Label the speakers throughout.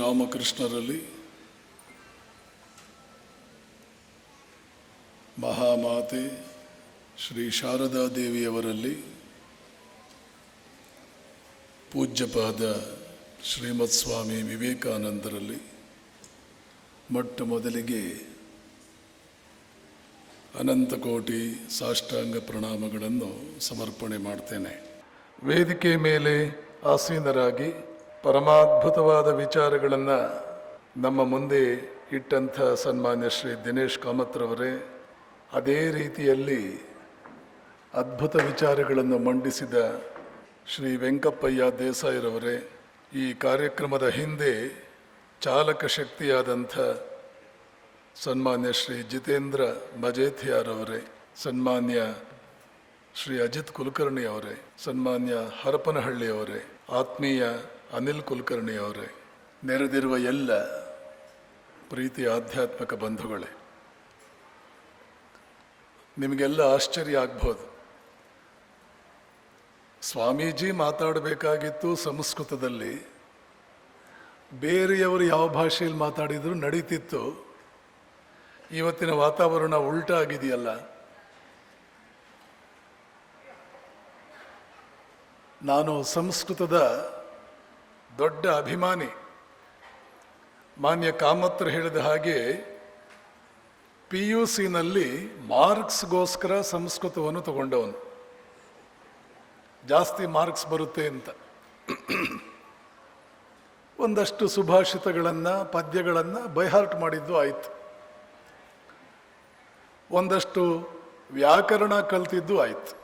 Speaker 1: ರಾಮಕೃಷ್ಣರಲ್ಲಿ, ಮಹಾಮಾತೆ ಶ್ರೀ ಶಾರದಾ ದೇವಿಯವರಲ್ಲಿ, ಪೂಜ್ಯಪಾದ ಶ್ರೀಮತ್ ಸ್ವಾಮಿ ವಿವೇಕಾನಂದರಲ್ಲಿ ಮೊಟ್ಟ ಮೊದಲಿಗೆ ಅನಂತಕೋಟಿ ಸಾಷ್ಟಾಂಗ ಪ್ರಣಾಮಗಳನ್ನು ಸಮರ್ಪಣೆ ಮಾಡ್ತೇನೆ. ವೇದಿಕೆ ಮೇಲೆ ಆಸೀನರಾಗಿ ಪರಮಾದ್ಭುತವಾದ ವಿಚಾರಗಳನ್ನು ನಮ್ಮ ಮುಂದೆ ಇಟ್ಟಂಥ ಸನ್ಮಾನ್ಯ ಶ್ರೀ ದಿನೇಶ್ ಕಾಮತ್ರವರೇ, ಅದೇ ರೀತಿಯಲ್ಲಿ ಅದ್ಭುತ ವಿಚಾರಗಳನ್ನು ಮಂಡಿಸಿದ ಶ್ರೀ ವೆಂಕಪ್ಪಯ್ಯ ದೇಸಾಯಿರವರೇ, ಈ ಕಾರ್ಯಕ್ರಮದ ಹಿಂದೆ ಚಾಲಕ ಶಕ್ತಿಯಾದಂಥ ಸನ್ಮಾನ್ಯ ಶ್ರೀ ಜಿತೇಂದ್ರ ಮಜೇಥಿಯಾರವರೇ, ಸನ್ಮಾನ್ಯ ಶ್ರೀ ಅಜಿತ್ ಕುಲಕರ್ಣಿ ಅವರೇ, ಸನ್ಮಾನ್ಯ ಹರಪನಹಳ್ಳಿಯವರೇ, ಆತ್ಮೀಯ ಅನಿಲ್ ಕುಲಕರ್ಣಿ ಅವರೇ, ನೆರೆದಿರುವ ಎಲ್ಲ ಪ್ರೀತಿಯ ಆಧ್ಯಾತ್ಮಿಕ ಬಂಧುಗಳೇ, ನಿಮಗೆಲ್ಲ ಆಶ್ಚರ್ಯ ಆಗ್ಬೋದು. ಸ್ವಾಮೀಜಿ ಮಾತಾಡಬೇಕಾಗಿತ್ತು ಸಂಸ್ಕೃತದಲ್ಲಿ, ಬೇರೆಯವರು ಯಾವ ಭಾಷೆಯಲ್ಲಿ ಮಾತಾಡಿದರೂ ನಡೀತಿತ್ತು. ಇವತ್ತಿನ ವಾತಾವರಣ ಉಲ್ಟಾ ಆಗಿದೆಯಲ್ಲ. ನಾನು ಸಂಸ್ಕೃತದ ದೊಡ್ಡ ಅಭಿಮಾನಿ. ಮಾನ್ಯ ಕಾಮತ್ರ ಹೇಳಿದ ಹಾಗೆ PUCನಲ್ಲಿ ಮಾರ್ಕ್ಸ್ಗೋಸ್ಕರ ಸಂಸ್ಕೃತವನ್ನು ತಗೊಂಡವನು, ಜಾಸ್ತಿ ಮಾರ್ಕ್ಸ್ ಬರುತ್ತೆ ಅಂತ. ಒಂದಷ್ಟು ಸುಭಾಷಿತಗಳನ್ನು ಪದ್ಯಗಳನ್ನು ಬೈಹಾರ್ಟ್ ಮಾಡಿದ್ದು ಆಯಿತು, ಒಂದಷ್ಟು ವ್ಯಾಕರಣ ಕಲ್ತಿದ್ದು ಆಯಿತು,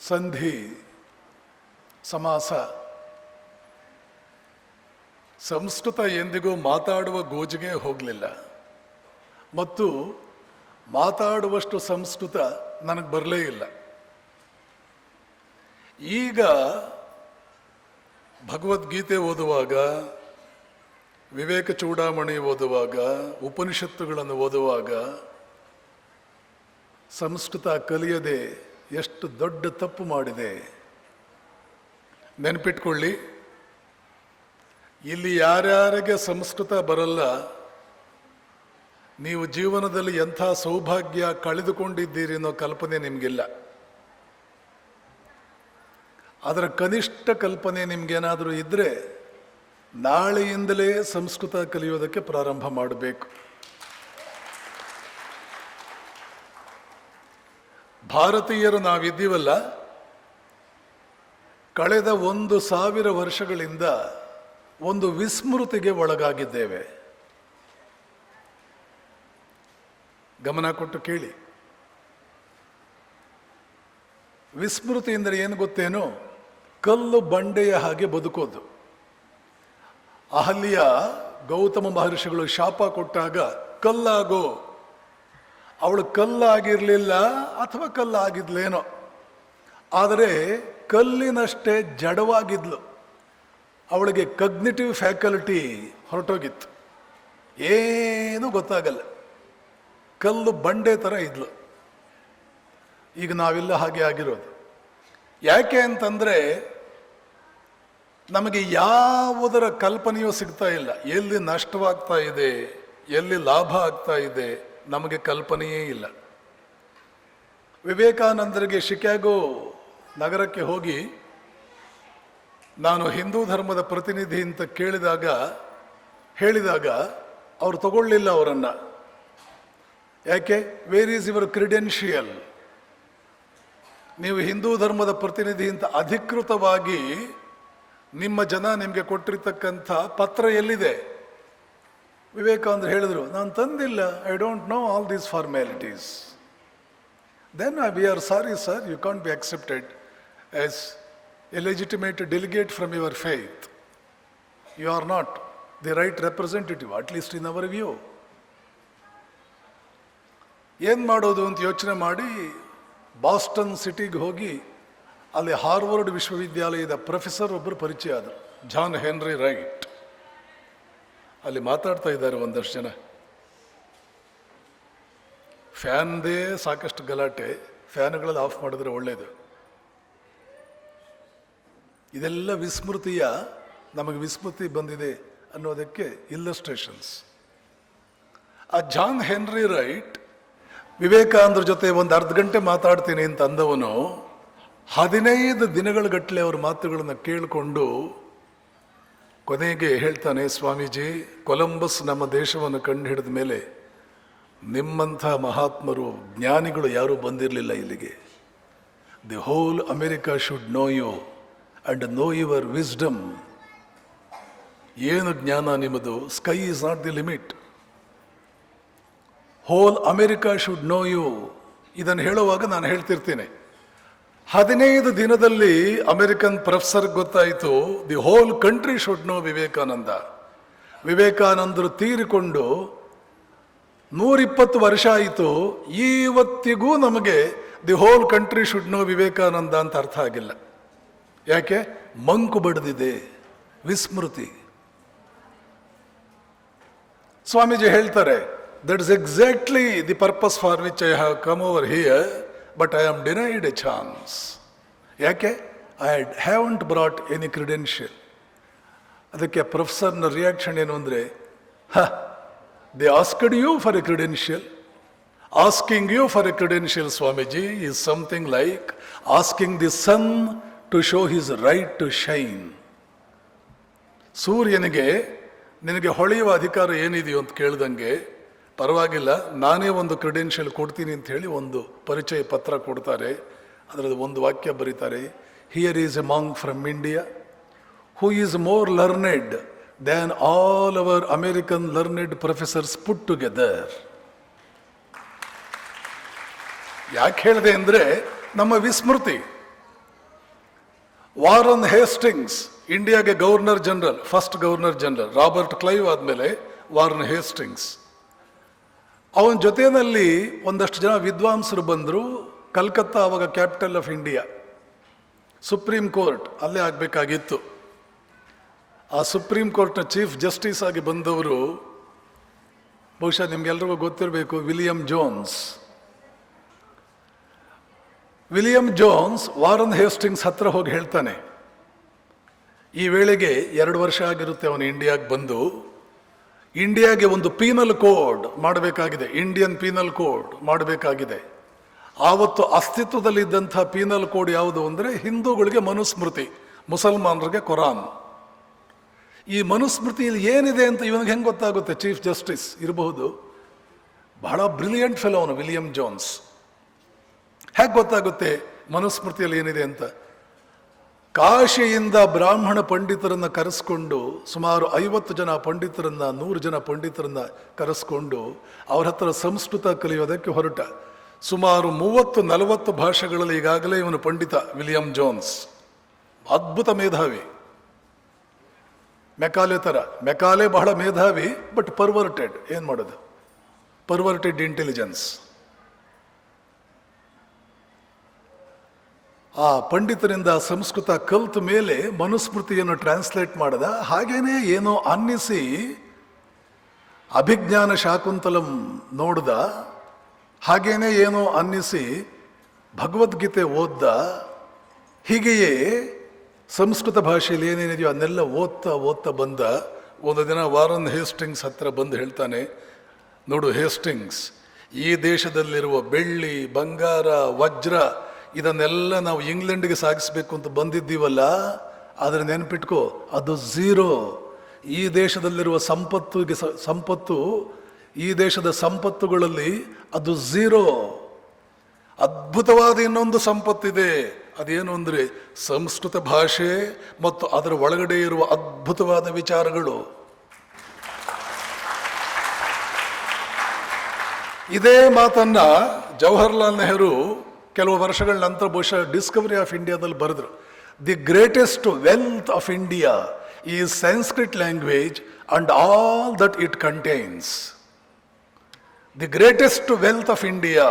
Speaker 1: ಸಂಧಿ ಸಮಾಸ. ಸಂಸ್ಕೃತ ಎಂದಿಗೂ ಮಾತಾಡುವ ಗೋಜಿಗೆ ಹೋಗಲಿಲ್ಲ, ಮತ್ತು ಮಾತಾಡುವಷ್ಟು ಸಂಸ್ಕೃತ ನನಗೆ ಬರಲೇ ಇಲ್ಲ. ಈಗ ಭಗವದ್ಗೀತೆ ಓದುವಾಗ, ವಿವೇಕ ಚೂಡಾಮಣಿ ಓದುವಾಗ, ಉಪನಿಷತ್ತುಗಳನ್ನು ಓದುವಾಗ ಸಂಸ್ಕೃತ ಕಲಿಯದೆ ಎಷ್ಟು ದೊಡ್ಡ ತಪ್ಪು ಮಾಡಿದೆ. ನೆನಪಿಟ್ಕೊಳ್ಳಿ, ಇಲ್ಲಿ ಯಾರ್ಯಾರಿಗೆ ಸಂಸ್ಕೃತ ಬರಲ್ಲ, ನೀವು ಜೀವನದಲ್ಲಿ ಎಂಥ ಸೌಭಾಗ್ಯ ಕಳೆದುಕೊಂಡಿದ್ದೀರಿ ಅನ್ನೋ ಕಲ್ಪನೆ ನಿಮಗಿಲ್ಲ. ಅದರ ಕನಿಷ್ಠ ಕಲ್ಪನೆ ನಿಮಗೇನಾದರೂ ಇದ್ದರೆ ನಾಳೆಯಿಂದಲೇ ಸಂಸ್ಕೃತ ಕಲಿಯೋದಕ್ಕೆ ಪ್ರಾರಂಭ ಮಾಡಬೇಕು. ಭಾರತೀಯರು ನಾವಿದ್ದೀವಲ್ಲ, ಕಳೆದ 1000 ವರ್ಷಗಳಿಂದ ಒಂದು ವಿಸ್ಮೃತಿಗೆ ಒಳಗಾಗಿದ್ದೇವೆ. ಗಮನ ಕೊಟ್ಟು ಕೇಳಿ. ವಿಸ್ಮೃತಿ ಎಂದರೆ ಏನು ಗೊತ್ತೇನೋ? ಕಲ್ಲು ಬಂಡೆಯ ಹಾಗೆ ಬದುಕೋದು. ಅಹಲ್ಯ ಗೌತಮ ಮಹರ್ಷಿಗಳು ಶಾಪ ಕೊಟ್ಟಾಗ ಕಲ್ಲಾಗೋ, ಅವಳು ಕಲ್ಲಾಗಿರಲಿಲ್ಲ ಅಥವಾ ಕಲ್ಲಾಗಿದ್ಲೇನೋ, ಆದರೆ ಕಲ್ಲಿನಷ್ಟೇ ಜಡವಾಗಿದ್ಲು. ಅವಳಿಗೆ ಕಗ್ನಿಟಿವ್ ಫ್ಯಾಕಲ್ಟಿ ಹೊರಟೋಗಿತ್ತು, ಏನೂ ಗೊತ್ತಾಗಲ್ಲ, ಕಲ್ಲು ಬಂಡೆ ಥರ ಇದ್ಲು. ಈಗ ನಾವೆಲ್ಲ ಹಾಗೆ ಆಗಿರೋದು. ಯಾಕೆ ಅಂತಂದರೆ ನಮಗೆ ಯಾವುದರ ಕಲ್ಪನೆಯೂ ಸಿಗ್ತಾ ಇಲ್ಲ. ಎಲ್ಲಿ ನಷ್ಟವಾಗ್ತಾ ಇದೆ, ಎಲ್ಲಿ ಲಾಭ ಆಗ್ತಾ ಇದೆ, ನಮಗೆ ಕಲ್ಪನೆಯೇ ಇಲ್ಲ. ವಿವೇಕಾನಂದರಿಗೆ ಶಿಕಾಗೋ ನಗರಕ್ಕೆ ಹೋಗಿ ನಾನು ಹಿಂದೂ ಧರ್ಮದ ಪ್ರತಿನಿಧಿ ಅಂತ ಹೇಳಿದಾಗ ಅವರು ತಗೊಳ್ಳಿಲ್ಲ ಅವರನ್ನು. ಯಾಕೆ? Where is your credential? ನೀವು ಹಿಂದೂ ಧರ್ಮದ ಪ್ರತಿನಿಧಿ ಅಂತ ಅಧಿಕೃತವಾಗಿ ನಿಮ್ಮ ಜನ ನಿಮಗೆ ಕೊಟ್ಟಿರ್ತಕ್ಕಂಥ ಪತ್ರ ಎಲ್ಲಿದೆ? ವಿವೇಕಾನಂದರು ಹೇಳಿದರು, ನಾನು ತಂದಿಲ್ಲ, I don't know all these formalities. Then we are sorry sir, you can't be accepted as a legitimate delegate from your faith. You are not the right representative, at least in our view. ಏನು ಮಾಡೋದು ಅಂತ ಯೋಚನೆ ಮಾಡಿ Boston ಸಿಟಿಗೆ ಹೋಗಿ ಅಲ್ಲಿ Harvard ವಿಶ್ವವಿದ್ಯಾಲಯದ professor ಒಬ್ಬರು ಪರಿಚಯ ಆದರು, ಜಾನ್ ಹೆನ್ರಿ ರೈಟ್. ಅಲ್ಲಿ ಮಾತಾಡ್ತಾ ಇದ್ದಾರೆ ಒಂದಷ್ಟು ಜನ. ಫ್ಯಾನ್ದೇ ಸಾಕಷ್ಟು ಗಲಾಟೆ, ಫ್ಯಾನ್ಗಳಲ್ಲಿ ಆಫ್ ಮಾಡಿದ್ರೆ ಒಳ್ಳೆಯದು. ಇದೆಲ್ಲ ವಿಸ್ಮೃತಿಯ, ನಮಗೆ ವಿಸ್ಮೃತಿ ಬಂದಿದೆ ಅನ್ನೋದಕ್ಕೆ ಇಲ್ಲಸ್ಟ್ರೇಷನ್ಸ್. ಆ ಜಾನ್ ಹೆನ್ರಿ ರೈಟ್ ವಿವೇಕಾನಂದರ ಜೊತೆ ಒಂದು ಅರ್ಧ ಗಂಟೆ ಮಾತಾಡ್ತೀನಿ ಅಂತ ಅಂದವನು 15 ದಿನಗಳಗಟ್ಟಲೆ ಅವ್ರ ಮಾತುಗಳನ್ನು ಕೇಳಿಕೊಂಡು ಕೊನೆಗೆ ಹೇಳ್ತಾನೆ, ಸ್ವಾಮೀಜಿ, ಕೊಲಂಬಸ್ ನಮ್ಮ ದೇಶವನ್ನು ಕಂಡು ಹಿಡಿದ ಮೇಲೆ ನಿಮ್ಮಂಥ ಮಹಾತ್ಮರು ಜ್ಞಾನಿಗಳು ಯಾರೂ ಬಂದಿರಲಿಲ್ಲ ಇಲ್ಲಿಗೆ. The whole America should know you and know your wisdom. ಏನು ಜ್ಞಾನ ನಿಮ್ಮದು, sky is not the limit. Whole America should know you. ಇದನ್ನು ಹೇಳುವಾಗ ನಾನು ಹೇಳ್ತಿರ್ತೀನಿ, 15 ದಿನದಲ್ಲಿ ಅಮೆರಿಕನ್ ಪ್ರೊಫೆಸರ್ ಗೊತ್ತಾಯಿತು the whole country should know Vivekananda. ವಿವೇಕಾನಂದರು ತೀರಿಕೊಂಡು 120 ವರ್ಷ ಆಯಿತು, ಇವತ್ತಿಗೂ ನಮಗೆ the whole country should know Vivekananda ಅಂತ ಅರ್ಥ ಆಗಿಲ್ಲ. ಯಾಕೆ? ಮಂಕು ಬಡಿದಿದೆ, ವಿಸ್ಮೃತಿ. ಸ್ವಾಮೀಜಿ ಹೇಳ್ತಾರೆ, that is exactly the purpose for which I have come over here, but I am denied a chance. ಯಾಕೆ? I haven't brought any credential. ಅದಕ್ಕೆ ಪ್ರೊಫೆಸರ್ನ ರಿಯಾಕ್ಷನ್ ಏನು ಅಂದರೆ, they asked you for a credential. Asking you for a credential, Swamiji, is something like asking the sun to show his right to shine. ಸೂರ್ಯನಿಗೆ ನಿನಗೆ ಹೊಳೆಯುವ ಅಧಿಕಾರ ಏನಿದೆಯೋ ಅಂತ ಕೇಳ್ದಂಗೆ, ಪರವಾಗಿಲ್ಲ ನಾನೇ ಒಂದು ಕ್ರೆಡೆನ್ಷಿಯಲ್ ಕೊಡ್ತೀನಿ ಅಂತ ಹೇಳಿ ಒಂದು ಪರಿಚಯ ಪತ್ರ ಕೊಡ್ತಾರೆ. ಅದರಲ್ಲಿ ಒಂದು ವಾಕ್ಯ ಬರೀತಾರೆ, here is a monk from India who is more learned than all our American learned professors put together. ಯಾಕೆ ಹೇಳಿದೆ ಅಂದರೆ, ನಮ್ಮ ವಿಸ್ಮೃತಿ. ವಾರನ್ ಹೇಸ್ಟಿಂಗ್ಸ್ ಇಂಡಿಯಾಗೆ governor general, first governor general, Robert Clive ಆದಮೇಲೆ ವಾರನ್ ಹೇಸ್ಟಿಂಗ್ಸ್. ಅವನ ಜೊತೆಯಲ್ಲಿ ಒಂದಷ್ಟು ಜನ ವಿದ್ವಾಂಸರು ಬಂದರು. ಕಲ್ಕತ್ತಾ ಆವಾಗ capital of India, supreme court ಅಲ್ಲೇ ಆಗಬೇಕಾಗಿತ್ತು. ಆ ಸುಪ್ರೀಂ ಕೋರ್ಟ್ನ ಚೀಫ್ ಜಸ್ಟಿಸ್ ಆಗಿ ಬಂದವರು ಬಹುಶಃ ನಿಮ್ಗೆಲ್ರಿಗೂ ಗೊತ್ತಿರಬೇಕು, William Jones. William Jones Warren Hastings ಹತ್ರ ಹೋಗಿ ಹೇಳ್ತಾನೆ, ಈ ವೇಳೆಗೆ 2 ವರ್ಷ ಆಗಿರುತ್ತೆ ಅವನು ಇಂಡಿಯಾಗೆ ಬಂದು. ಇಂಡಿಯಾಗೆ ಒಂದು ಪೀನಲ್ ಕೋಡ್ ಮಾಡಬೇಕಾಗಿದೆ, ಇಂಡಿಯನ್ ಪೀನಲ್ ಕೋಡ್ ಮಾಡಬೇಕಾಗಿದೆ. ಆವತ್ತು ಅಸ್ತಿತ್ವದಲ್ಲಿದ್ದಂಥ ಪೀನಲ್ ಕೋಡ್ ಯಾವುದು ಅಂದರೆ, ಹಿಂದೂಗಳಿಗೆ ಮನುಸ್ಮೃತಿ, ಮುಸಲ್ಮಾನರಿಗೆ ಕುರಾನ್. ಈ ಮನುಸ್ಮೃತಿಯಲ್ಲಿ ಏನಿದೆ ಅಂತ ಇವನಿಗೆ ಹೆಂಗೆ ಗೊತ್ತಾಗುತ್ತೆ? ಚೀಫ್ ಜಸ್ಟಿಸ್ ಇರಬಹುದು, ಬಹಳ ಬ್ರಿಲಿಯಂಟ್ ಫೆಲೋ ಅವನು ವಿಲಿಯಂ ಜೋನ್ಸ್. ಹೇಗೆ ಗೊತ್ತಾಗುತ್ತೆ ಮನುಸ್ಮೃತಿಯಲ್ಲಿ ಏನಿದೆ ಅಂತ? ಕಾಶಿಯಿಂದ ಬ್ರಾಹ್ಮಣ ಪಂಡಿತರನ್ನ ಕರೆಸ್ಕೊಂಡು, ಸುಮಾರು 50 ಜನ ಪಂಡಿತರನ್ನ, 100 ಜನ ಪಂಡಿತರನ್ನ ಕರೆಸ್ಕೊಂಡು ಅವ್ರ ಹತ್ರ ಸಂಸ್ಕೃತ ಕಲಿಯೋದಕ್ಕೆ ಹೊರಟ. ಸುಮಾರು 30-40 ಭಾಷೆಗಳಲ್ಲಿ ಈಗಾಗಲೇ ಇವನು ಪಂಡಿತ ವಿಲಿಯಂ ಜೋನ್ಸ್. ಅದ್ಭುತ ಮೇಧಾವಿ, ಮೆಕಾಲೆ ಥರ. ಮೆಕಾಲೆ ಬಹಳ ಮೇಧಾವಿ, ಬಟ್ ಪರ್ವರ್ಟೆಡ್. ಏನು ಮಾಡೋದು? Perverted intelligence. ಆ ಪಂಡಿತರಿಂದ ಸಂಸ್ಕೃತ ಕಲ್ತ ಮೇಲೆ ಮನುಸ್ಮೃತಿಯನ್ನು ಟ್ರಾನ್ಸ್ಲೇಟ್ ಮಾಡಿದ. ಹಾಗೇನೆ ಏನೋ ಅನ್ನಿಸಿ ಅಭಿಜ್ಞಾನ ಶಾಕುಂತಲಂ ನೋಡ್ದ. ಹಾಗೇನೆ ಏನೋ ಅನ್ನಿಸಿ ಭಗವದ್ಗೀತೆ ಓದ್ದ. ಹೀಗೆಯೇ ಸಂಸ್ಕೃತ ಭಾಷೆಯಲ್ಲಿ ಏನೇನಿದೆಯೋ ಅದನ್ನೆಲ್ಲ ಓದ್ತಾ ಬಂದ. ಒಂದು ದಿನ ವಾರನ್ ಹೇಸ್ಟಿಂಗ್ಸ್ ಹತ್ರ ಬಂದು ಹೇಳ್ತಾನೆ, ನೋಡು ಹೇಸ್ಟಿಂಗ್ಸ್, ಈ ದೇಶದಲ್ಲಿರುವ ಬೆಳ್ಳಿ, ಬಂಗಾರ, ವಜ್ರ ಇದನ್ನೆಲ್ಲ ನಾವು ಇಂಗ್ಲೆಂಡ್ಗೆ ಸಾಗಿಸ್ಬೇಕು ಅಂತ ಬಂದಿದ್ದೀವಲ್ಲ, ಆದರೆ ನೆನಪಿಟ್ಕೋ, ಅದು ಝೀರೋ. ಈ ದೇಶದಲ್ಲಿರುವ ಸಂಪತ್ತು, ಈ ದೇಶದ ಸಂಪತ್ತುಗಳಲ್ಲಿ ಅದು ಝೀರೋ. ಅದ್ಭುತವಾದ ಇನ್ನೊಂದು ಸಂಪತ್ತಿದೆ. ಅದೇನು ಅಂದರೆ ಸಂಸ್ಕೃತ ಭಾಷೆ ಮತ್ತು ಅದರ ಒಳಗಡೆ ಇರುವ ಅದ್ಭುತವಾದ ವಿಚಾರಗಳು. ಇದೇ ಮಾತನ್ನ ಜವಾಹರ್ಲಾಲ್ ನೆಹರು ಕೆಲವು ವರ್ಷಗಳ ನಂತರ ಬಹುಶಃ ಡಿಸ್ಕವರಿ ಆಫ್ ಇಂಡಿಯಾದಲ್ಲಿ ಬರೆದ್ರು. The greatest wealth of India is Sanskrit language and all that it contains. The greatest wealth of India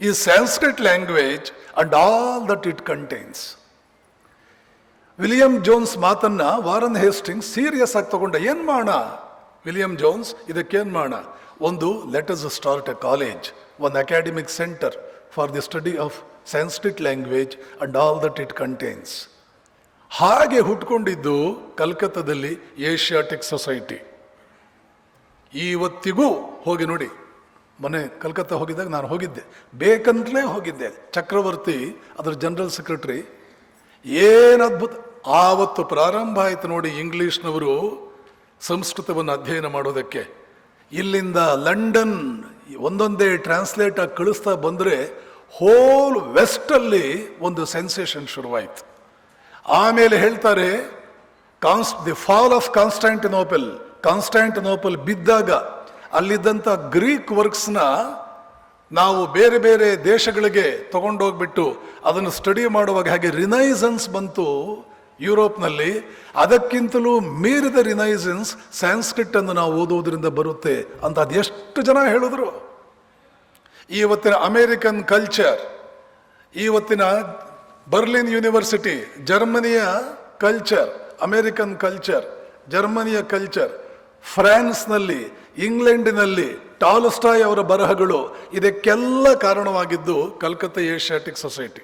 Speaker 1: is Sanskrit language and all that it contains. William Jones ಮಾತನ್ನ ವಾರನ್ ಹೇಸ್ಟಿಂಗ್ಸ್ ಸೀರಿಯಸ್ ಆಗಿ ತಗೊಂಡ. ಏನ್ ಮಾಡೋಣ William Jones, ಇದಕ್ಕೇನ್ ಮಾಡೋಣ? ಒಂದು, let us start a college, ಒಂದು academic centre for the study of Sanskrit language and all that it contains. ಹಾಗೆ ಹುಟ್ಕೊಂಡಿದ್ದು ಕಲ್ಕತ್ತಾದಲ್ಲಿ ಏಷ್ಯಾಟಿಕ್ ಸೊಸೈಟಿ. ಇವತ್ತಿಗೂ ಹೋಗಿ ನೋಡಿ. ಮೊನ್ನೆ ಕಲ್ಕತ್ತಾ ಹೋಗಿದ್ದಾಗ ನಾನು ಹೋಗಿದ್ದೆ, ಬೇಕಂತಲೇ ಹೋಗಿದ್ದೆ. ಚಕ್ರವರ್ತಿ ಅದರ ಜನರಲ್ ಸೆಕ್ರೆಟರಿ. ಏನು ಅದ್ಭುತ! ಆವತ್ತು ಪ್ರಾರಂಭ ಆಯಿತು ನೋಡಿ ಇಂಗ್ಲೀಷ್ನವರು ಸಂಸ್ಕೃತವನ್ನು ಅಧ್ಯಯನ ಮಾಡೋದಕ್ಕೆ. ಇಲ್ಲಿಂದ ಲಂಡನ್ ಒಂದೊಂದೇ ಟ್ರಾನ್ಸ್ಲೇಟ್ ಆಗಿ ಕಳಿಸ್ತಾ ಬಂದರೆ ಹೋಲ್ ವೆಸ್ಟಲ್ಲಿ ಒಂದು ಸೆನ್ಸೇಷನ್ ಶುರುವಾಯಿತು. ಆಮೇಲೆ ಹೇಳ್ತಾರೆ ದಿ ಫಾಲ್ ಆಫ್ ಕಾನ್ಸ್ಟ್ಯಾಂಟಿನೋಪಲ್ ಬಿದ್ದಾಗ ಅಲ್ಲಿದ್ದಂಥ ಗ್ರೀಕ್ ವರ್ಕ್ಸ್ನ ನಾವು ಬೇರೆ ಬೇರೆ ದೇಶಗಳಿಗೆ ತಗೊಂಡೋಗ್ಬಿಟ್ಟು ಅದನ್ನು ಸ್ಟಡಿ ಮಾಡುವಾಗ ಹಾಗೆ ರಿನೈಸನ್ಸ್ ಬಂತು ಯುರೋಪ್ನಲ್ಲಿ. ಅದಕ್ಕಿಂತಲೂ ಮೀರಿದ ರಿನೈಸನ್ಸ್ ಸ್ಯಾನ್ಸ್ಕ್ರಿಟ್ ಅನ್ನು ನಾವು ಓದುವುದರಿಂದ ಬರುತ್ತೆ ಅಂತ ಅದೆಷ್ಟು ಜನ ಹೇಳಿದ್ರು. ಇವತ್ತಿನ ಅಮೇರಿಕನ್ ಕಲ್ಚರ್, ಇವತ್ತಿನ ಬರ್ಲಿನ್ ಯೂನಿವರ್ಸಿಟಿ, ಜರ್ಮನಿಯ ಕಲ್ಚರ್, ಅಮೇರಿಕನ್ ಕಲ್ಚರ್, ಜರ್ಮನಿಯ ಕಲ್ಚರ್, ಫ್ರಾನ್ಸ್ನಲ್ಲಿ, ಇಂಗ್ಲೆಂಡಿನಲ್ಲಿ ಟಾಲ್ಸ್ಟಾಯ್ ಅವರ ಬರಹಗಳು, ಇದಕ್ಕೆಲ್ಲ ಕಾರಣವಾಗಿದ್ದು ಕಲ್ಕತ್ತಾ ಏಷ್ಯಾಟಿಕ್ ಸೊಸೈಟಿ.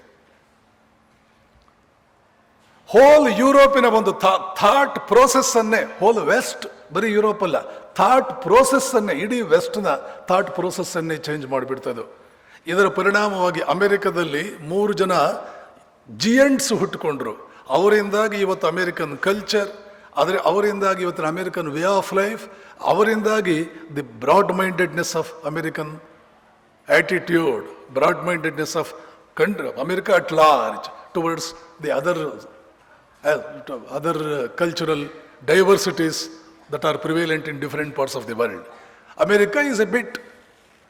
Speaker 1: ಹೋಲ್ ಯುರೋಪಿನ ಒಂದು ಥಾಟ್ ಪ್ರೋಸೆಸ್ ಅನ್ನೇ, ಹೋಲ್ ವೆಸ್ಟ್, ಬರೀ ಯುರೋಪ್ ಅಲ್ಲ, ಥಾಟ್ ಪ್ರೋಸೆಸ್ ಅನ್ನೇ, ಇಡೀ ವೆಸ್ಟ್ನ ಥಾಟ್ ಪ್ರೋಸೆಸ್ ಅನ್ನೇ ಚೇಂಜ್ ಮಾಡಿಬಿಡ್ತದೆ. ಇದರ ಪರಿಣಾಮವಾಗಿ ಅಮೆರಿಕದಲ್ಲಿ 3 ಜನ ಜಿಯಂಟ್ಸ್ ಹುಟ್ಟುಕೊಂಡ್ರು. ಅವರಿಂದಾಗಿ ಇವತ್ತು ಅಮೇರಿಕನ್ ಕಲ್ಚರ್, ಆದರೆ ಅವರಿಂದಾಗಿ ಇವತ್ತಿನ ಅಮೇರಿಕನ್ ವೇ ಆಫ್ ಲೈಫ್, ಅವರಿಂದಾಗಿ the broad mindedness of American attitude, broad mindedness of America at large towards the other cultural diversities that are prevalent in different parts of the world. America is a bit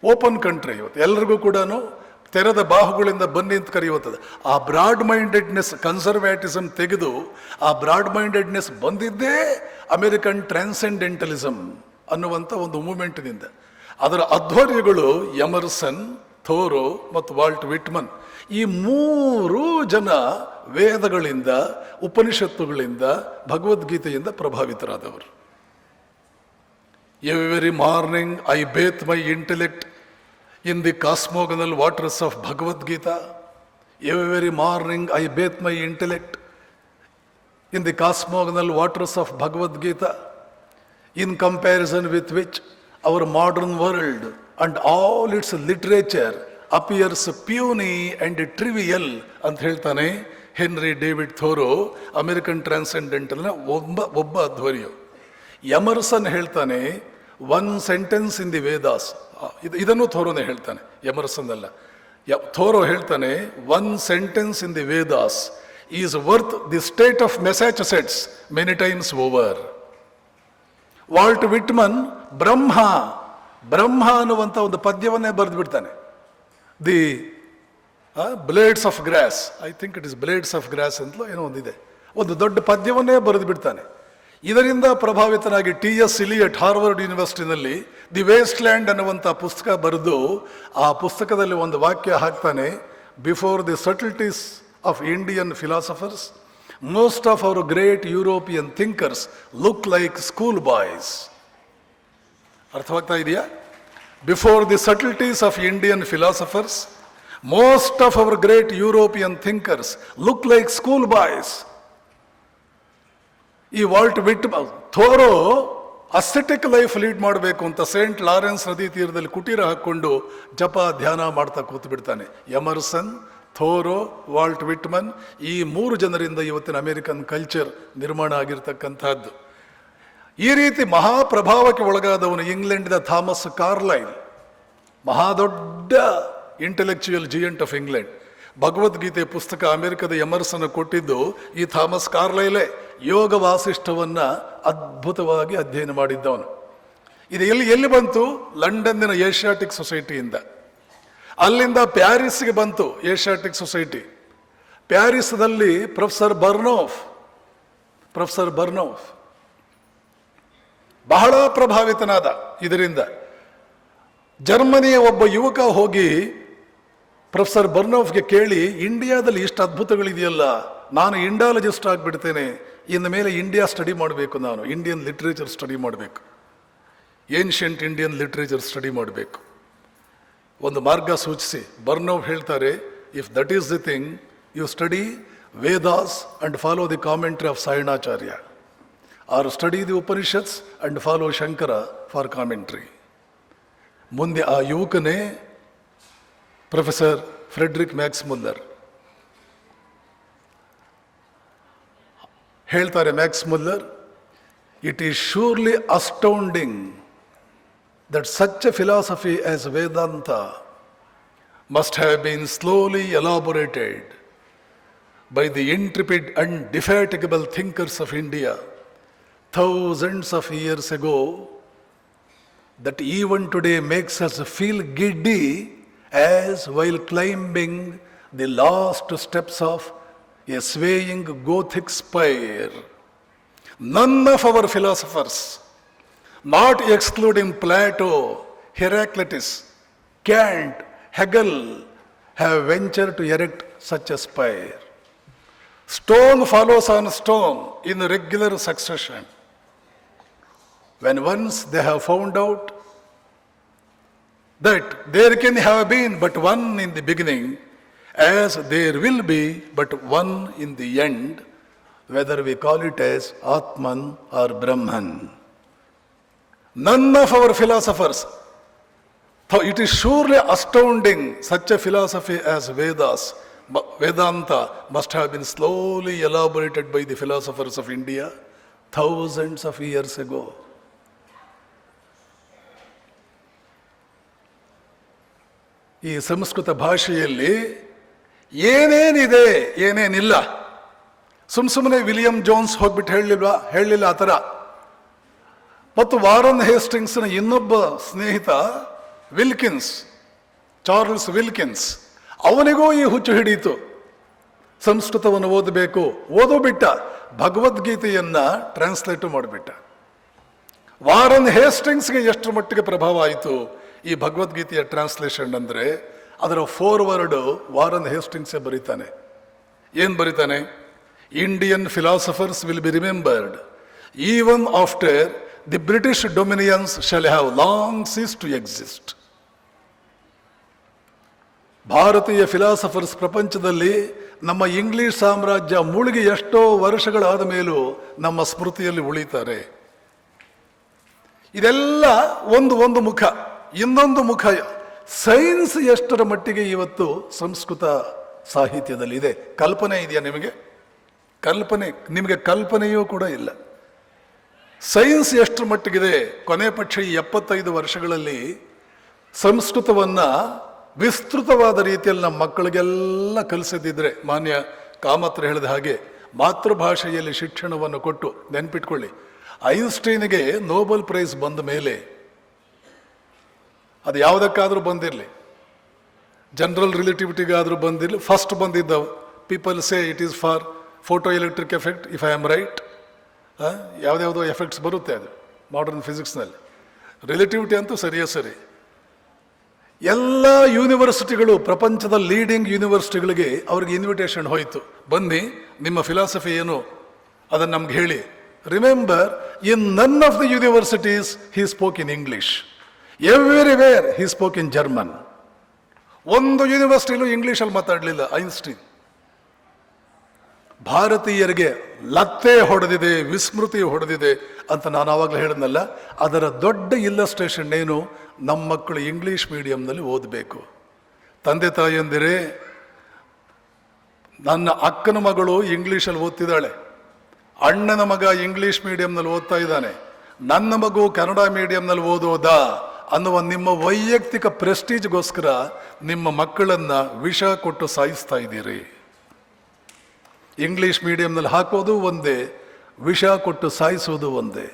Speaker 1: open country. ಇವತ್ತು ಎಲ್ರಿಗೂ ಕೂಡ ತೆರೆದ ಬಾಹುಗಳಿಂದ ಬನ್ನಿ ಅಂತ ಕರೆಯುತ್ತದೆ. ಆ broad mindedness, conservatism ತೆಗೆದು ಆ ಬ್ರಾಡ್ ಮೈಂಡೆಡ್ನೆಸ್ ಬಂದಿದ್ದೇ ಅಮೆರಿಕನ್ ಟ್ರಾನ್ಸೆಂಡೆಂಟಲಿಸಮ್ ಅನ್ನುವಂಥ ಒಂದು ಮೂವ್ಮೆಂಟ್ನಿಂದ. ಅದರ ಅಧ್ವರ್ಯಗಳು ಎಮರ್ಸನ್, ಥೋರೋ ಮತ್ತು ವಾಲ್ಟ್ ವಿಟ್ಮನ್. ಈ 3 ಜನ ವೇದಗಳಿಂದ, ಉಪನಿಷತ್ತುಗಳಿಂದ, ಭಗವದ್ಗೀತೆಯಿಂದ ಪ್ರಭಾವಿತರಾದವರು. Every morning I bathe my intellect in the cosmogonal waters of Bhagavad Gita. Every morning I bathe my intellect in the cosmogonal waters of Bhagavad Gita, in comparison with which our modern world and all its literature appears puny and trivial ಅಂತ ಹೇಳ್ತಾನೆ Henry David Thoreau, American ಟ್ರಾನ್ಸೆಂಡೆಂಟಲ್ನ ಒಬ್ಬ ಅಧ್ವರ್ಯ. Emerson ಹೇಳ್ತಾನೆ one sentence in the Vedas. ಇದನ್ನು ಥೋರೋನೇ ಹೇಳ್ತಾನೆ, Emerson ಅಲ್ಲ. ಥೋರೋ ಹೇಳ್ತಾನೆ one sentence in the Vedas is worth the state of Massachusetts many times over. Walt Whitman Brahma ಅನ್ನುವಂಥ ಒಂದು ಪದ್ಯವನ್ನೇ ಬರೆದು ಬಿಡ್ತಾನೆ. The blades of grass, I think it is blades of grass ಅಂತಲೂ ಏನೋ ಒಂದಿದೆ, ಒಂದು ದೊಡ್ಡ ಪದ್ಯವನ್ನೇ ಬರೆದು ಬಿಡ್ತಾನೆ. ಇದರಿಂದ ಪ್ರಭಾವಿತನಾಗಿ ಟಿ.ಎಸ್. ಇಲಿಯಟ್ ಹಾರ್ವರ್ಡ್ ಯೂನಿವರ್ಸಿಟಿನಲ್ಲಿ ದಿ ವೇಸ್ಟ್ ಲ್ಯಾಂಡ್ ಅನ್ನುವಂಥ ಪುಸ್ತಕ ಬರೆದು ಆ ಪುಸ್ತಕದಲ್ಲಿ ಒಂದು ವಾಕ್ಯ ಹಾಕ್ತಾನೆ, before the subtleties of Indian philosophers most of our great European thinkers look like school boys. ಅರ್ಥವಾಗ್ತಾ ಇದೆಯಾ? Before the subtleties of Indian philosophers, most of our great European thinkers look like schoolboys. ಈ Walt Whitman, Thoreau acetic life lead ಮಾಡಬೇಕು ಅಂತ Saint Lawrence ನದಿ ತೀರದಲ್ಲಿ ಕುಟೀರ ಹಾಕ್ಕೊಂಡು ಜಪ ಧ್ಯಾನ ಮಾಡ್ತಾ ಕೂತು ಬಿಡ್ತಾನೆ. ಎಮರ್ಸನ್, ಥೋರೋ, ವಾಲ್ಟ್ ವಿಟ್ಮನ್, ಈ 3 ಜನರಿಂದ ಇವತ್ತಿನ ಅಮೆರಿಕನ್ ಕಲ್ಚರ್ ನಿರ್ಮಾಣ ಆಗಿರ್ತಕ್ಕಂಥದ್ದು. ಈ ರೀತಿ ಮಹಾಪ್ರಭಾವಕ್ಕೆ ಒಳಗಾದವನು ಇಂಗ್ಲೆಂಡಿನ ಥಾಮಸ್ ಕಾರ್ಲೈಲ್, ಮಹಾದೊಡ್ಡ intellectual giant of England. Bhagavadgita ಪುಸ್ತಕ ಅಮೆರಿಕದ ಎಮರ್ಸನ್ ಕೊಟ್ಟಿದ್ದು ಈ ಥಾಮಸ್ ಕಾರ್ಲೈಲೇ. ಯೋಗ ವಾಸಿಷ್ಠವನ್ನು ಅದ್ಭುತವಾಗಿ ಅಧ್ಯಯನ ಮಾಡಿದ್ದವನು. ಇದು ಎಲ್ಲಿ ಬಂತು? ಲಂಡನ್ನಿನ ಏಷ್ಯಾಟಿಕ್ ಸೊಸೈಟಿಯಿಂದ. ಅಲ್ಲಿಂದ ಪ್ಯಾರಿಸ್ಗೆ ಬಂತು ಏಷ್ಯಾಟಿಕ್ ಸೊಸೈಟಿ. ಪ್ಯಾರಿಸ್ನಲ್ಲಿ ಪ್ರೊಫೆಸರ್ ಬರ್ನೋಫ್ ಬಹಳ ಪ್ರಭಾವಿತನಾದ ಇದರಿಂದ. ಜರ್ಮನಿಯ ಒಬ್ಬ ಯುವಕ ಹೋಗಿ ಪ್ರೊಫೆಸರ್ ಬರ್ನೋಫ್ಗೆ ಕೇಳಿ, ಇಂಡಿಯಾದಲ್ಲಿ ಇಷ್ಟು ಅದ್ಭುತಗಳಿದೆಯಲ್ಲ, ನಾನು ಇಂಡಾಲಜಿಸ್ಟ್ ಆಗಿಬಿಡ್ತೇನೆ, ಇನ್ನು ಮೇಲೆ ಇಂಡಿಯಾ ಸ್ಟಡಿ ಮಾಡಬೇಕು, ನಾನು ಇಂಡಿಯನ್ ಲಿಟ್ರೇಚರ್ ಸ್ಟಡಿ ಮಾಡಬೇಕು, ಏನ್ಷಿಯಂಟ್ ಇಂಡಿಯನ್ ಲಿಟ್ರೇಚರ್ ಸ್ಟಡಿ ಮಾಡಬೇಕು. ಒಂದು ಮಾರ್ಗ ಸೂಚಿಸಿ ಬರ್ನೋವ್ ಹೇಳ್ತಾರೆ, if that is the thing, you study Vedas and follow the commentary of Sayanacharya, or study the Upanishads and follow Shankara for commentary. ಮುಂದೆ ಆ ಯುವಕನೇ professor Friedrich Max Muller. ಹೇಳ್ತಾರೆ Max Muller, it is surely astounding that such a philosophy as Vedanta must have been slowly elaborated by the intrepid and indefatigable thinkers of India thousands of years ago, that even today makes us feel giddy as while climbing the last steps of a swaying Gothic spire. None of our philosophers, not excluding Plato, Heraclitus, Kant, Hegel, have ventured to erect such a spire. Stone follows on stone in regular succession. When once they have found out that there can have been but one in the beginning, as there will be but one in the end, whether we call it as Atman or Brahman. None of our philosophers, though it is surely astounding, such a philosophy as Vedanta must have been slowly elaborated by the philosophers of India thousands of years ago. ಈ ಸಂಸ್ಕೃತ ಭಾಷೆಯಲ್ಲಿ ಏನೇನಿದೆ ಏನೇನಿಲ್ಲ, ಸುಮ್ಮನೆ William Jones ಹೋಗ್ಬಿಟ್ಟು ಹೇಳಲಿಲ್ಲ ಆ ಥರ. ಮತ್ತು Warren ಹೇಸ್ಟಿಂಗ್ಸ್ನ ಇನ್ನೊಬ್ಬ ಸ್ನೇಹಿತ ವಿಲ್ಕಿನ್ಸ್, ಚಾರ್ಲ್ಸ್ ವಿಲ್ಕಿನ್ಸ್, ಅವನಿಗೂ ಈ ಹುಚ್ಚು ಹಿಡಿಯಿತು. ಸಂಸ್ಕೃತವನ್ನು ಓದಬೇಕು, ಬಿಟ್ಟ, ಭಗವದ್ಗೀತೆಯನ್ನ ಟ್ರಾನ್ಸ್ಲೇಟ್ ಮಾಡಿಬಿಟ್ಟ. ವಾರನ್ ಹೇಸ್ಟಿಂಗ್ಸ್ಗೆ ಎಷ್ಟು ಮಟ್ಟಿಗೆ ಪ್ರಭಾವ ಆಯಿತು ಈ ಭಗವದ್ಗೀತೆಯ ಟ್ರಾನ್ಸ್ಲೇಷನ್ ಅಂದರೆ, ಅದರ ಫೋರ್ವರ್ಡ್ ವಾರನ್ ಹೇಸ್ಟಿಂಗ್ಸೇ ಬರೀತಾನೆ. ಏನು ಬರೀತಾನೆ? Indian philosophers will be remembered even after the British dominions shall have long ceased to exist. ಭಾರತೀಯ ಫಿಲಾಸಫರ್ಸ್ ಪ್ರಪಂಚದಲ್ಲಿ ನಮ್ಮ ಇಂಗ್ಲಿಷ್ ಸಾಮ್ರಾಜ್ಯ ಮುಳುಗಿ ಎಷ್ಟೋ ವರ್ಷಗಳಾದ ಮೇಲೂ ನಮ್ಮ ಸ್ಮೃತಿಯಲ್ಲಿ ಉಳಿತಾರೆ. ಇದೆಲ್ಲ ಒಂದು ಮುಖ. ಇನ್ನೊಂದು ಮುಖ, ಸೈನ್ಸ್ ಎಷ್ಟರ ಮಟ್ಟಿಗೆ ಇವತ್ತು ಸಂಸ್ಕೃತ ಸಾಹಿತ್ಯದಲ್ಲಿ ಇದೆ. ಕಲ್ಪನೆ ಇದೆಯಾ ನಿಮಗೆ? ನಿಮಗೆ ಕಲ್ಪನೆಯೂ ಕೂಡ ಇಲ್ಲ. ಸೈನ್ಸ್ ಎಷ್ಟರ ಮಟ್ಟಿಗಿದೆ? ಕೊನೆ ಪಕ್ಷ ಈ 75 ವರ್ಷಗಳಲ್ಲಿ ಸಂಸ್ಕೃತವನ್ನ ವಿಸ್ತೃತವಾದ ರೀತಿಯಲ್ಲಿ ನಮ್ಮ ಮಕ್ಕಳಿಗೆಲ್ಲ ಕಲಿಸದಿದ್ರೆ, ಮಾನ್ಯ ಕಾಮತ್ರ ಹೇಳಿದ ಹಾಗೆ ಮಾತೃಭಾಷೆಯಲ್ಲಿ ಶಿಕ್ಷಣವನ್ನು ಕೊಟ್ಟು, ನೆನ್ಪಿಟ್ಕೊಳ್ಳಿ, ಐನ್ಸ್ಟೈನ್ಗೆ ನೋಬೆಲ್ ಪ್ರೈಸ್ ಬಂದ ಮೇಲೆ, ಅದು ಯಾವುದಕ್ಕಾದರೂ ಬಂದಿರಲಿ, ಜನರಲ್ ರಿಲೇಟಿವಿಟಿಗಾದರೂ ಬಂದಿರಲಿ, ಫಸ್ಟ್ ಬಂದಿದ್ದವು. People say it is for photoelectric effect, if I am right. ಯಾವುದ್ಯಾವುದೋ ಎಫೆಕ್ಟ್ಸ್ ಬರುತ್ತೆ ಅದು ಮಾಡರ್ನ್ ಫಿಸಿಕ್ಸ್ನಲ್ಲಿ. ರಿಲೇಟಿವಿಟಿ ಅಂತೂ ಸರಿ. ಎಲ್ಲ ಯೂನಿವರ್ಸಿಟಿಗಳು, ಪ್ರಪಂಚದ ಲೀಡಿಂಗ್ ಯೂನಿವರ್ಸಿಟಿಗಳಿಗೆ ಅವ್ರಿಗೆ ಇನ್ವಿಟೇಷನ್ ಹೋಯಿತು, ಬನ್ನಿ ನಿಮ್ಮ ಫಿಲಾಸಫಿ ಏನು ಅದನ್ನು ನಮ್ಗೆ ಹೇಳಿ. Remember, in none of the universities he spoke in English, everywhere he spoke in German. ಒಂದು ಯೂನಿವರ್ಸಿಟಿಲೂ ಇಂಗ್ಲೀಷಲ್ಲಿ ಮಾತಾಡಲಿಲ್ಲ ಐನ್ಸ್ಟೀನ್. ಭಾರತೀಯರಿಗೆ ಲತ್ತೆ ಹೊಡೆದಿದೆ, ವಿಸ್ಮೃತಿ ಹೊಡೆದಿದೆ ಅಂತ ನಾನು ಆವಾಗಲೇ ಹೇಳಿದ್ನಲ್ಲ. ಅದರ ದೊಡ್ಡ ಇಲ್ಲಸ್ಟ್ರೇಷನ್ ಏನು? ನಮ್ಮ ಮಕ್ಕಳು ಇಂಗ್ಲೀಷ್ ಮೀಡಿಯಂನಲ್ಲಿ ಓದಬೇಕು. ತಂದೆ ತಾಯಿಯಂದಿರೇ, ನನ್ನ ಅಕ್ಕನ ಮಗಳು ಇಂಗ್ಲೀಷಲ್ಲಿ ಓದ್ತಿದ್ದಾಳೆ, ಅಣ್ಣನ ಮಗ ಇಂಗ್ಲೀಷ್ ಮೀಡಿಯಂನಲ್ಲಿ ಓದ್ತಾ ಇದ್ದಾನೆ, ನನ್ನ ಮಗು ಕನ್ನಡ ಮೀಡಿಯಂನಲ್ಲಿ ಓದೋದಾ ಅನ್ನುವ ನಿಮ್ಮ ವೈಯಕ್ತಿಕ ಪ್ರೆಸ್ಟೀಜ್ಗೋಸ್ಕರ ನಿಮ್ಮ ಮಕ್ಕಳನ್ನ ವಿಷ ಕೊಟ್ಟು ಸಾಯಿಸ್ತಾ ಇದ್ದೀರಿ. ಇಂಗ್ಲೀಷ್ ಮೀಡಿಯಂನಲ್ಲಿ ಹಾಕೋದು ಒಂದೇ, ವಿಷ ಕೊಟ್ಟು ಸಾಯಿಸೋದು ಒಂದೇ.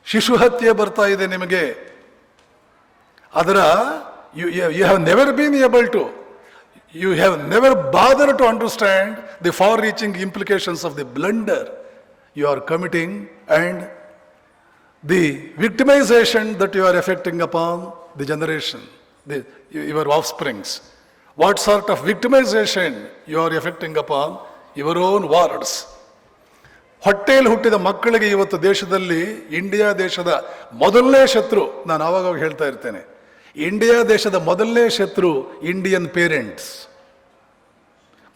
Speaker 1: ಶಿಶು ಹತ್ಯೆ ಬರ್ತಾ ಇದೆ ನಿಮಗೆ. ಅದರ you have never been able to, you have never bother to understand the far reaching implications of the blunder you are committing and the victimisation that you are effecting upon the generation, your offsprings. What sort of victimization you are effecting upon your own wards? ಹೊಟ್ಟೆಯಲ್ಲಿ ಹುಟ್ಟಿದ ಮಕ್ಕಳಿಗೆ ಇವತ್ತು ದೇಶದಲ್ಲಿ, India ದೇಶದ ಮೊದಲನೇ ಶತ್ರು, ನಾನು ಆವಾಗ ಹೇಳ್ತಾ ಇರ್ತೇನೆ, ಇಂಡಿಯಾ ದೇಶದ ಮೊದಲನೇ ಶತ್ರು Indian parents.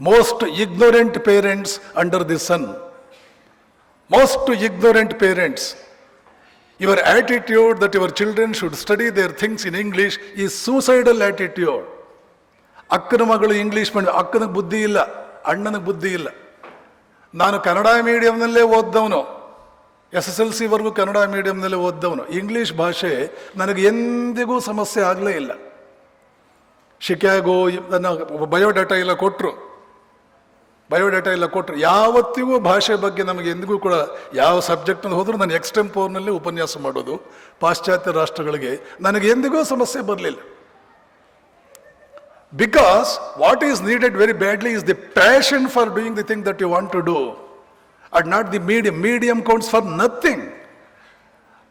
Speaker 1: Most ignorant parents under the sun. Most ignorant parents. Your attitude that your children should study their things in English is suicidal attitude. ಅಕ್ಕನ ಮಗಳು ಇಂಗ್ಲೀಷ್ ಮಾಡಿ, ಅಕ್ಕನಿಗೆ ಬುದ್ಧಿ ಇಲ್ಲ, ಅಣ್ಣನಿಗೆ ಬುದ್ಧಿ ಇಲ್ಲ. ನಾನು ಕನ್ನಡ ಮೀಡಿಯಂನಲ್ಲೇ ಓದ್ದವನು, SSLC ವರೆಗೂ ಕನ್ನಡ ಮೀಡಿಯಂನಲ್ಲೇ ಓದ್ದವನು. ಇಂಗ್ಲೀಷ್ ಭಾಷೆ ನನಗೆ ಎಂದಿಗೂ ಸಮಸ್ಯೆ ಆಗಲೇ ಇಲ್ಲ. ಶಿಕಾಗೋ ನನ್ನ ಬಯೋಡಾಟಾ ಎಲ್ಲ ಕೊಟ್ಟರು, ಯಾವತ್ತಿಗೂ ಭಾಷೆ ಬಗ್ಗೆ ನಮಗೆ ಎಂದಿಗೂ ಕೂಡ ಯಾವ ಸಬ್ಜೆಕ್ಟ್ನಲ್ಲಿ ಹೋದರೂ ನಾನು ಎಕ್ಸ್ಟೆಂಪೋರ್ನಲ್ಲಿ ಉಪನ್ಯಾಸ ಮಾಡೋದು ಪಾಶ್ಚಾತ್ಯ ರಾಷ್ಟ್ರಗಳಿಗೆ, ನನಗೆ ಎಂದಿಗೂ ಸಮಸ್ಯೆ ಬರಲಿಲ್ಲ. Because what is needed very badly is the passion for doing the thing that you want to do and not the medium. Medium counts for nothing.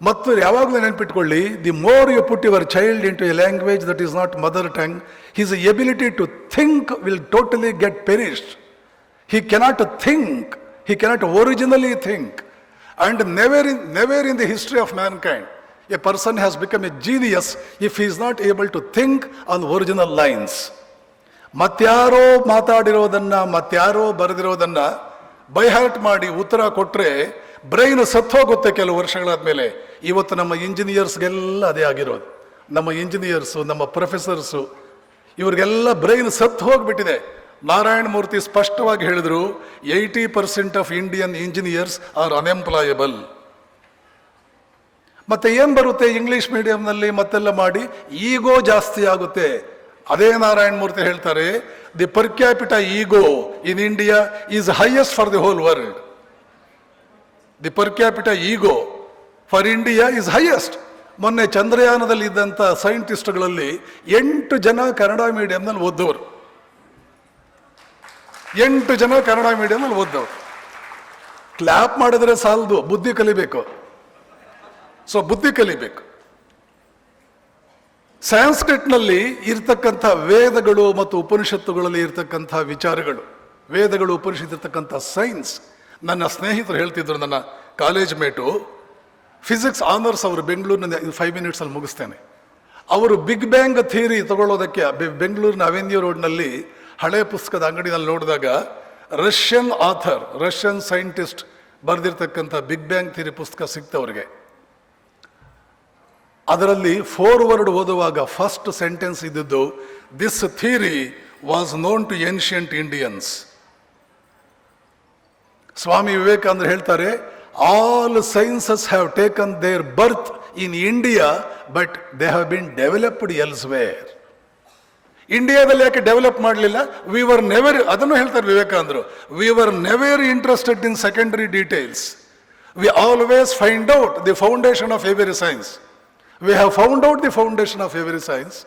Speaker 1: ಮತ್ತು ಯಾವಾಗಲೂ ನೆನಪಿಟ್ಕೊಳ್ಳಿ, the more you put your child into a language that is not mother tongue, his ability to think will totally get perished. He cannot think, he cannot originally think. And never in the history of mankind, a person has become a genius if he is not able to think on original lines. ಮತ್ಯಾರೋ ಮಾತಾಡಿರೋದನ್ನ, ಮತ್ಯಾರೋ ಬರೆದಿರೋದನ್ನ by heart ಮಾಡಿ ಉತ್ತರ ಕೊಟ್ಟರೆ brain ಸತ್ತೋಗುತ್ತೆ ಕೆಲವು ವರ್ಷಗಳಾದ್ಮೇಲೆ. ಇವತ್ತು ನಮ್ಮ ಇಂಜಿನಿಯರ್ಸ್ಗೆಲ್ಲ ಅದೇ ಆಗಿರೋದು. ನಮ್ಮ ಇಂಜಿನಿಯರ್ಸು, ನಮ್ಮ ಪ್ರೊಫೆಸರ್ಸು, ಇವ್ರಿಗೆಲ್ಲ ಬ್ರೈನ್ ಸತ್ತು ಹೋಗ್ಬಿಟ್ಟಿದೆ. ನಾರಾಯಣ ಮೂರ್ತಿ ಸ್ಪಷ್ಟವಾಗಿ ಹೇಳಿದ್ರು, 80% ಆಫ್ ಇಂಡಿಯನ್ ಇಂಜಿನಿಯರ್ಸ್ ಆರ್ ಅನ್ಎಂಪ್ಲಾಯಬಲ್. ಮತ್ತೆ ಏನ್ ಬರುತ್ತೆ ಇಂಗ್ಲಿಷ್ ಮೀಡಿಯಂನಲ್ಲಿ ಮತ್ತೆಲ್ಲ ಮಾಡಿ, ಈಗೋ ಜಾಸ್ತಿ ಆಗುತ್ತೆ. ಅದೇ ನಾರಾಯಣ ಮೂರ್ತಿ ಹೇಳ್ತಾರೆ, the per capita ego in India is highest for the whole world. The per capita ego for India is highest. ಮೊನ್ನೆ ಚಂದ್ರಯಾನದಲ್ಲಿ ಇದ್ದಂಥ ಸೈಂಟಿಸ್ಟ್ಗಳಲ್ಲಿ 8 ಜನ ಕನ್ನಡ ಮೀಡಿಯಂನಲ್ಲಿ ಓದ್ದವರು. 8 ಜನ ಕನ್ನಡ ಮೀಡಿಯಂನಲ್ಲಿ ಓದ್ದವರು. ಕ್ಲಾಪ್ ಮಾಡಿದ್ರೆ ಸಾಲದು, ಬುದ್ಧಿ ಕಲಿಬೇಕು. ಸೊ ಬುದ್ಧಿ ಕಲಿಬೇಕು. ಸಂಸ್ಕೃತ್ನಲ್ಲಿ ಇರ್ತಕ್ಕಂಥ ವೇದಗಳು ಮತ್ತು ಉಪನಿಷತ್ತುಗಳಲ್ಲಿ ಇರ್ತಕ್ಕಂಥ ವಿಚಾರಗಳು, ವೇದಗಳು ಉಪನಿಷತ್ತು ಇರ್ತಕ್ಕಂಥ ಸೈನ್ಸ್. ನನ್ನ ಸ್ನೇಹಿತರು ಹೇಳ್ತಿದ್ರು, ನನ್ನ ಕಾಲೇಜ್ ಮೇಟು, ಫಿಸಿಕ್ಸ್ ಆನರ್ಸ್ ಅವರು ಬೆಂಗಳೂರಿನ 5 ಮಿನಿಟ್ಸಲ್ಲಿ ಮುಗಿಸ್ತೇನೆ. ಅವರು ಬಿಗ್ ಬ್ಯಾಂಗ್ ಥಿಯರಿ ತಗೊಳ್ಳೋದಕ್ಕೆ ಬೆಂಗಳೂರಿನ ಅವೆನ್ಯೂ ರೋಡ್ನಲ್ಲಿ ಹಳೆ ಪುಸ್ತಕದ ಅಂಗಡಿನಲ್ಲಿ ನೋಡಿದಾಗ ರಷ್ಯನ್ ಆಥರ್, ರಷ್ಯನ್ ಸೈಂಟಿಸ್ಟ್ ಬರೆದಿರ್ತಕ್ಕಂಥ ಬಿಗ್ ಬ್ಯಾಂಗ್ ಥಿಯರಿ ಪುಸ್ತಕ ಸಿಕ್ತವ್ರಿಗೆ. ಅದರಲ್ಲಿ ಫೋರ್ವರ್ಡ್ ಓದುವಾಗ ಫಸ್ಟ್ ಸೆಂಟೆನ್ಸ್ ಇದ್ದದ್ದು, this theory was known to ancient Indians. Swami Vivekananda ಹೇಳ್ತಾರೆ, all sciences have taken their birth in India but they have been developed elsewhere. ಇಂಡಿಯಾದಲ್ಲಿ ಯಾಕೆ develop ಮಾಡಲಿಲ್ಲ? ವಿ ವರ್ ನೆವರ್, ಅದನ್ನು ಹೇಳ್ತಾರೆ ವಿವೇಕಾನಂದರು, we were never interested in secondary details. We always find out the foundation of every science. We have found out the foundation of every science.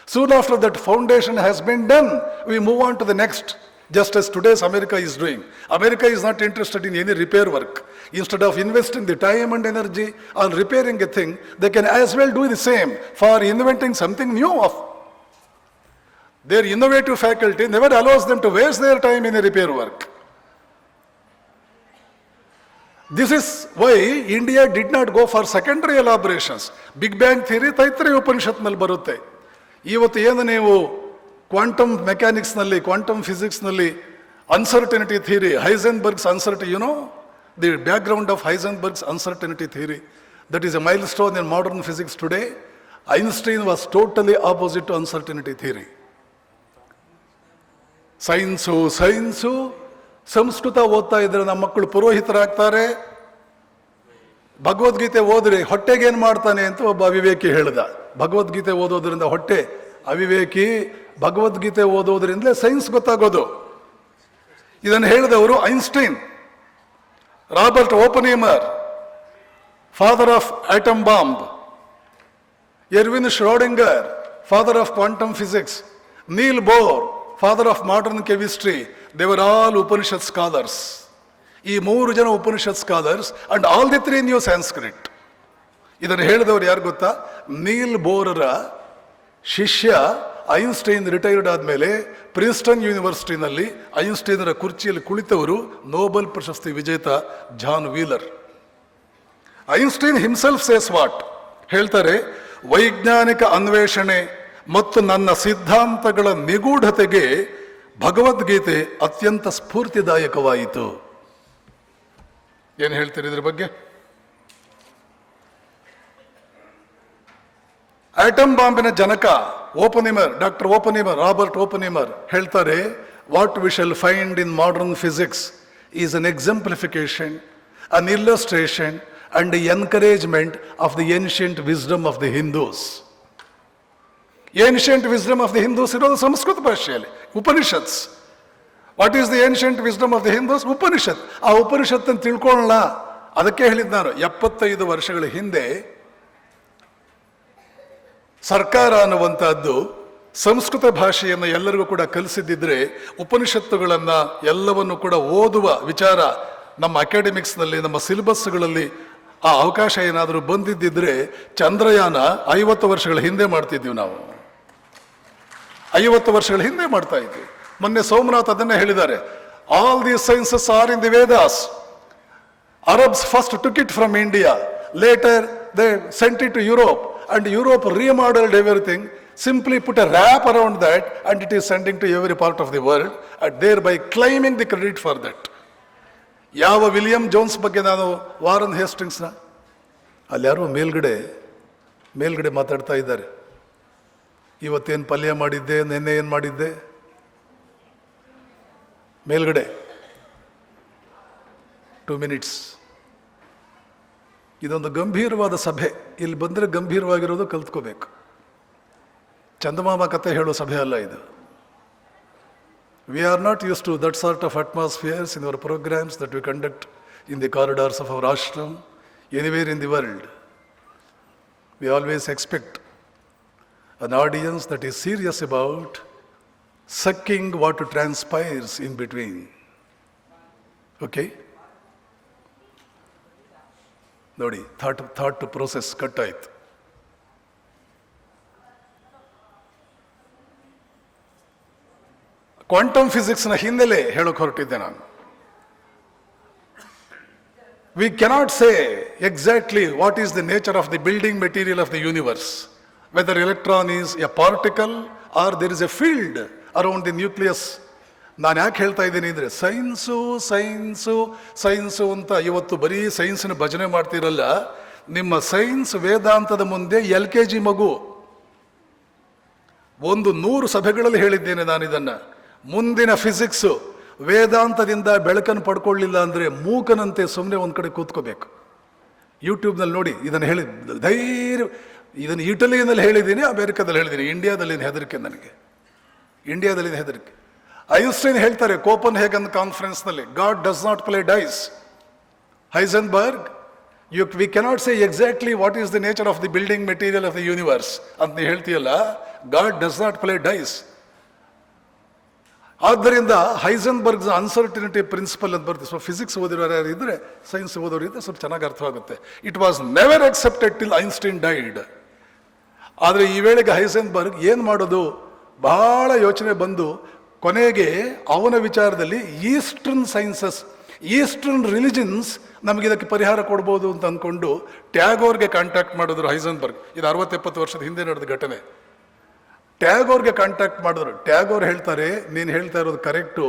Speaker 1: Soon after that foundation has been done, we move on to the next, just as today's America is doing. America is not interested in any repair work. Instead of investing the time and energy on repairing a thing, they can as well do the same for inventing something new. Their innovative faculty never allows them to waste their time in a repair work. This is why India did not go for secondary elaborations. Big Bang theory Taittiriya Upanishadನಲ್ಲಿ ಬರುತ್ತೆ. ಇವತ್ತು ಏನು ನೀವು quantum ಮೆಕ್ಯಾನಿಕ್ಸ್ನಲ್ಲಿ, quantum ಫಿಸಿಕ್ಸ್ನಲ್ಲಿ uncertainty theory, Heisenberg's uncertainty, you know the background of Heisenberg's uncertainty theory, that is a milestone in modern physics today. Einstein was totally opposite to uncertainty theory. Science Sanskrit ಓದ್ತಾ ಇದ್ರೆ ನಮ್ಮ ಮಕ್ಕಳು ಪುರೋಹಿತರಾಗ್ತಾರೆ. ಭಗವದ್ಗೀತೆ ಓದ್ರಿ ಹೊಟ್ಟೆಗೆ ಏನು ಮಾಡ್ತಾನೆ ಅಂತ ಒಬ್ಬ ಅವಿವೇಕಿ ಹೇಳ್ದ. ಭಗವದ್ಗೀತೆ ಓದೋದ್ರಿಂದ ಹೊಟ್ಟೆ, ಅವಿವೇಕಿ, ಭಗವದ್ಗೀತೆ ಓದೋದ್ರಿಂದಲೇ ಸೈನ್ಸ್ ಗೊತ್ತಾಗೋದು. ಇದನ್ನು ಹೇಳಿದವರು Einstein, Robert Oppenheimer, father of atom bomb, Erwin Schrodinger, father of quantum physics, Niels Bohr, father of modern chemistry. They were all Upanishad scholars. ಈ 3 ಜನ Upanishad scholars and all the 3 new Sanskrit. ಇದನ್ನು ಹೇಳಿದವರು ಯಾರು ಗೊತ್ತಾ? ನೀಲ್ ಬೋರರ ಶಿಷ್ಯ ಐನ್ಸ್ಟೈನ್ ರಿಟೈರ್ಡ್ ಆದಮೇಲೆ Princeton ಯೂನಿವರ್ಸಿಟಿನಲ್ಲಿ ಐನ್ಸ್ಟೈನರ ಕುರ್ಚಿಯಲ್ಲಿ ಕುಳಿತವರು ನೋಬೆಲ್ ಪ್ರಶಸ್ತಿ ವಿಜೇತ John Wheeler. Einstein himself says what ಹೇಳ್ತಾರೆ, ವೈಜ್ಞಾನಿಕ ಅನ್ವೇಷಣೆ ಮತ್ತು ನನ್ನ ಸಿದ್ಧಾಂತಗಳ ನಿಗೂಢತೆಗೆ ಭಗವದ್ಗೀತೆ ಅತ್ಯಂತ ಸ್ಫೂರ್ತಿದಾಯಕವಾಯಿತು. ಏನು ಹೇಳ್ತೀರಿ ಇದ್ರ ಬಗ್ಗೆ? ಆಟಮ್ ಬಾಂಬಿನ ಜನಕ ಡಾಕ್ಟರ್ ರಾಬರ್ಟ್ ಓಪನಿಮರ್ ಹೇಳ್ತಾರೆ, what we shall find in modern physics is an exemplification, an illustration and encouragement of the ancient wisdom of the Hindus. Ancient wisdom of the Hindus ಇರೋದು ಸಂಸ್ಕೃತ ಭಾಷೆಯಲ್ಲಿ, Upanishads. What is the ancient wisdom of the Hindus? Upanishad. ಆ ಉಪನಿಷತ್ತನ್ನು ತಿಳ್ಕೊಳ್ಳೋಣ. ಅದಕ್ಕೆ ಹೇಳಿದ್ದು ನಾನು, 75 ವರ್ಷಗಳ ಹಿಂದೆ ಸರ್ಕಾರ ಅನ್ನುವಂಥದ್ದು ಸಂಸ್ಕೃತ ಭಾಷೆಯನ್ನು ಎಲ್ಲರಿಗೂ ಕೂಡ ಕಲಿಸಿದ್ದಿದ್ರೆ, ಉಪನಿಷತ್ತುಗಳನ್ನು ಎಲ್ಲವನ್ನು ಕೂಡ ಓದುವ ವಿಚಾರ ನಮ್ಮ ಅಕಾಡೆಮಿಕ್ಸ್ನಲ್ಲಿ, ನಮ್ಮ ಸಿಲೆಬಸ್ಗಳಲ್ಲಿ ಆ ಅವಕಾಶ ಏನಾದರೂ ಬಂದಿದ್ದಿದ್ರೆ ಚಂದ್ರಯಾನ 50 ವರ್ಷಗಳ ಹಿಂದೆ ಮಾಡ್ತಿದ್ವಿ ನಾವು. 50 ವರ್ಷಗಳ ಹಿಂದೆ ಮಾಡ್ತಾ ಇದ್ವಿ. ಮೊನ್ನೆ ಸೋಮನಾಥ್ ಅದನ್ನೇ ಹೇಳಿದ್ದಾರೆ, all these sciences are in the Vedas. Arabs first took it from India, later they sent it to Europe, and Europe remodeled everything, simply put a wrap around that, and it is sending to every part of the world, and thereby claiming the credit for that. ಯಾವ William Jones ಬಗ್ಗೆ ನಾನು Warren ಹೇಸ್ಟಿಂಗ್ಸ್ನ ಅಲ್ಲಿ ಯಾರೋ ಮೇಲ್ಗಡೆ ಮಾತಾಡ್ತಾ ಇದ್ದಾರೆ, ಇವತ್ತೇನು ಪಲ್ಯ ಮಾಡಿದ್ದೆ, ನಿನ್ನೆ ಏನು ಮಾಡಿದ್ದೆ, ಮೇಲ್ಗಡೆ 2 minutes. ಇದೊಂದು ಗಂಭೀರವಾದ ಸಭೆ. ಇಲ್ಲಿ ಬಂದರೆ ಗಂಭೀರವಾಗಿರೋದು ಕಲ್ತ್ಕೋಬೇಕು. ಚಂದಮಾಮ ಕಥೆ ಹೇಳೋ ಸಭೆ ಅಲ್ಲ ಇದು. We are not use to that sort of atmospheres in our programmes that we conduct in the corridors of our ashram anywhere in the world. We always expect an audience that is serious about sucking what transpires in between. Okay? ನೋಡಿ, thought process cut ಆಯ್ತು. Quantum ಫಿಸಿಕ್ಸ್ನ ಹಿನ್ನೆಲೆ ಹೇಳೋಕೆ ಹೊರಟಿದ್ದೆ ನಾನು. We cannot say exactly what is the nature of the building material of the universe, whether electron is a particle or there is a field around the nucleus. ನಾನು ಯಾಕೆ ಹೇಳ್ತಾ ಇದ್ದೀನಿ ಅಂದರೆ, ಸೈನ್ಸು ಅಂತ ಇವತ್ತು ಬರೀ ಸೈನ್ಸಿನ ಭಜನೆ ಮಾಡ್ತಿರಲ್ಲ. ನಿಮ್ಮ ಸೈನ್ಸ್ ವೇದಾಂತದ ಮುಂದೆ LKG ಮಗು. 100 ಸಭೆಗಳಲ್ಲಿ ಹೇಳಿದ್ದೇನೆ ನಾನು ಇದನ್ನು. ಮುಂದಿನ ಫಿಸಿಕ್ಸು ವೇದಾಂತದಿಂದ ಬೆಳಕನ್ನು ಪಡ್ಕೊಳ್ಳಿಲ್ಲ ಅಂದರೆ ಮೂಕನಂತೆ ಸುಮ್ಮನೆ ಒಂದು ಕಡೆ ಕೂತ್ಕೋಬೇಕು. ಯೂಟ್ಯೂಬ್ನಲ್ಲಿ ನೋಡಿ, ಇದನ್ನು ಹೇಳಿ ಇದನ್ನು ಇಟಲಿಯಲ್ಲಿ ಹೇಳಿದ್ದೀನಿ, ಅಮೆರಿಕದಲ್ಲಿ ಹೇಳಿದ್ದೀನಿ. ಇಂಡಿಯಾದಲ್ಲಿ ಹೆದರಿಕೆ ನನಗೆ, ಇಂಡಿಯಾದಲ್ಲಿ ಹೆದರಿಕೆ. ಐನ್ಸ್ಟೈನ್ ಹೇಳ್ತಾರೆ ಕೋಪನ್ ಹೇಗನ್ ಕಾನ್ಫರೆನ್ಸ್ನಲ್ಲಿ, God does not play dice. Heisenberg, we cannot say exactly what is the nature of the building material of the universe ಅಂತ ನೀವು ಹೇಳ್ತೀಯಲ್ಲ, God does not play dice. ಆದ್ದರಿಂದ ಹೈಸನ್ಬರ್ಗ್ ಅನ್ಸರ್ಟಿನಿಟಿ ಪ್ರಿನ್ಸಿಪಲ್ ಅಂತ ಬರ್ತದೆ. So physics ಓದಿರೋರು ಯಾರು ಇದ್ರೆ, science ಓದೋರು ಇದ್ರೆ ಸ್ವಲ್ಪ ಚೆನ್ನಾಗಿ ಅರ್ಥವಾಗುತ್ತೆ. It was never accepted till Einstein died. ಆದರೆ ಈ ವೇಳೆಗೆ ಹೈಸನ್ಬರ್ಗ್ ಏನು ಮಾಡೋದು ಬಹಳ ಯೋಚನೆ ಬಂದು, ಕೊನೆಗೆ ಅವನ ವಿಚಾರದಲ್ಲಿ ಈಸ್ಟರ್ನ್ ಸೈನ್ಸಸ್, ಈಸ್ಟರ್ನ್ ರಿಲಿಜನ್ಸ್ ನಮಗಿದಕ್ಕೆ ಪರಿಹಾರ ಕೊಡ್ಬೋದು ಅಂತ ಅಂದ್ಕೊಂಡು ಟ್ಯಾಗೋರ್ಗೆ ಕಾಂಟ್ಯಾಕ್ಟ್ ಮಾಡಿದ್ರು ಹೈಸನ್ಬರ್ಗ್. ಇದು 60-70 ವರ್ಷದ ಹಿಂದೆ ನಡೆದ ಘಟನೆ. ಟ್ಯಾಗೋರ್ಗೆ ಕಾಂಟ್ಯಾಕ್ಟ್ ಮಾಡಿದ್ರು. ಟ್ಯಾಗೋರ್ ಹೇಳ್ತಾರೆ, ನೀನು ಹೇಳ್ತಾ ಇರೋದು ಕರೆಕ್ಟು.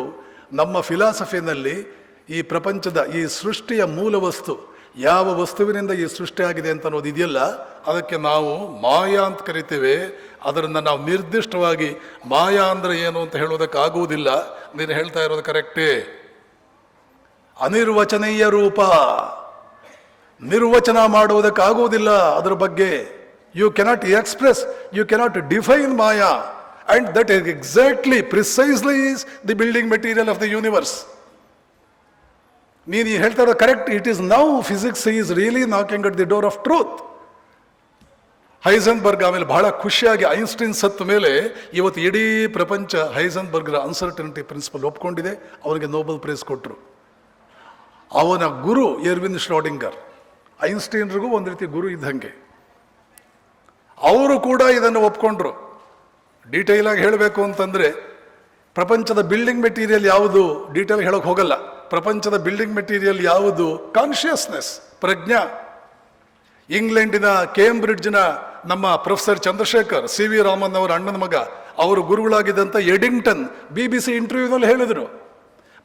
Speaker 1: ನಮ್ಮ ಫಿಲಾಸಫಿನಲ್ಲಿ ಈ ಪ್ರಪಂಚದ ಈ ಸೃಷ್ಟಿಯ ಮೂಲ ವಸ್ತು, ಯಾವ ವಸ್ತುವಿನಿಂದ ಈ ಸೃಷ್ಟಿ ಆಗಿದೆ ಅಂತ ಅನ್ನೋದು ಇದೆಯಲ್ಲ, ಅದಕ್ಕೆ ನಾವು ಮಾಯಾ ಅಂತ ಕರಿತೇವೆ. ಅದನ್ನು ನಾವು ನಿರ್ದಿಷ್ಟವಾಗಿ ಮಾಯಾ ಅಂದರೆ ಏನು ಅಂತ ಹೇಳೋದಕ್ಕಾಗುವುದಿಲ್ಲ. ನೀನು ಹೇಳ್ತಾ ಇರೋದು ಕರೆಕ್ಟೇ. ಅನಿರ್ವಚನೀಯ ರೂಪ, ನಿರ್ವಚನ ಮಾಡುವುದಕ್ಕಾಗುವುದಿಲ್ಲ ಅದರ ಬಗ್ಗೆ. You cannot express, you cannot define maya, and that is exactly precisely is the building material of the universe. ನೀನು ಹೇಳ್ತಾ ಇರೋದು correct. It is now physics is really knocking at the door of truth. Heisenberg ಆಮೇಲೆ ಬಹಳ ಖುಷಿಯಾಗಿ Einstein ಸತ್ತ ಮೇಲೆ ಇವತ್ತು ಇಡೀ ಪ್ರಪಂಚ ಹೈಸನ್ಬರ್ಗ್ರ ಅನ್ಸರ್ಟನಿಟಿ ಪ್ರಿನ್ಸಿಪಲ್ ಒಪ್ಕೊಂಡಿದೆ. ಅವನಿಗೆ ನೋಬೆಲ್ ಪ್ರೈಸ್ ಕೊಟ್ಟರು. ಅವನ ಗುರು ಎರ್ವಿನ್ ಶ್ರೋಡಿಂಗರ್, ಐನ್ಸ್ಟೈನ್ರಿಗೂ ಒಂದು ರೀತಿ ಗುರು ಇದ್ದಂಗೆ, ಅವರು ಕೂಡ ಇದನ್ನು ಒಪ್ಕೊಂಡ್ರು. ಡೀಟೇಲ್ ಆಗಿ ಹೇಳಬೇಕು ಅಂತಂದರೆ, ಪ್ರಪಂಚದ ಬಿಲ್ಡಿಂಗ್ ಮೆಟೀರಿಯಲ್ ಯಾವುದು ಡೀಟೇಲ್ ಹೇಳೋಕೆ ಹೋಗಲ್ಲ. ಪ್ರಪಂಚದ ಬಿಲ್ಡಿಂಗ್ ಮೆಟೀರಿಯಲ್ ಯಾವುದು? ಕಾನ್ಷಿಯಸ್ನೆಸ್, ಪ್ರಜ್ಞಾ. ಇಂಗ್ಲೆಂಡಿನ ಕೇಂಬ್ರಿಡ್ಜ್ನ ನಮ್ಮ professor Chandrashekhar, C V Raman ಅವರ ಅಣ್ಣನ ಮಗ, ಅವರು ಗುರುಗಳಾಗಿದ್ದಂಥ ಎಡಿಂಗ್ಟನ್ BBC ಇಂಟರ್ವ್ಯೂನಲ್ಲಿ ಹೇಳಿದರು,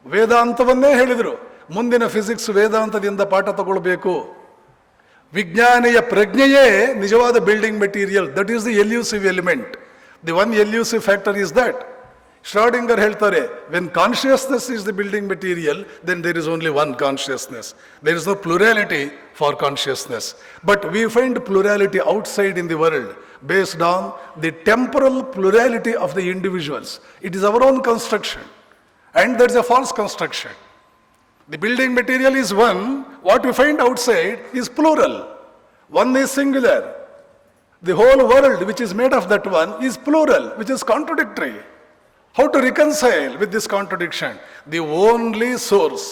Speaker 1: ವೇದಾಂತವನ್ನೇ ಹೇಳಿದರು, ಮುಂದಿನ ಫಿಸಿಕ್ಸ್ ವೇದಾಂತದಿಂದ ಪಾಠ ತಗೊಳ್ಬೇಕು. ವಿಜ್ಞಾನಿಯ ಪ್ರಜ್ಞೆಯೇ ನಿಜವಾದ building material. That is the elusive element. The one elusive factor is that. Schrodinger ಹೇಳ್ತಾರೆ, when consciousness is the building material, then there is only one consciousness. There is no plurality for consciousness. But we find plurality outside in the world based on the temporal plurality of the individuals. It is our own construction, and that is a false construction. The building material is one, what we find outside is plural. One is singular. The whole world which is made of that one is plural, which is contradictory. How to reconcile with this contradiction? The only source,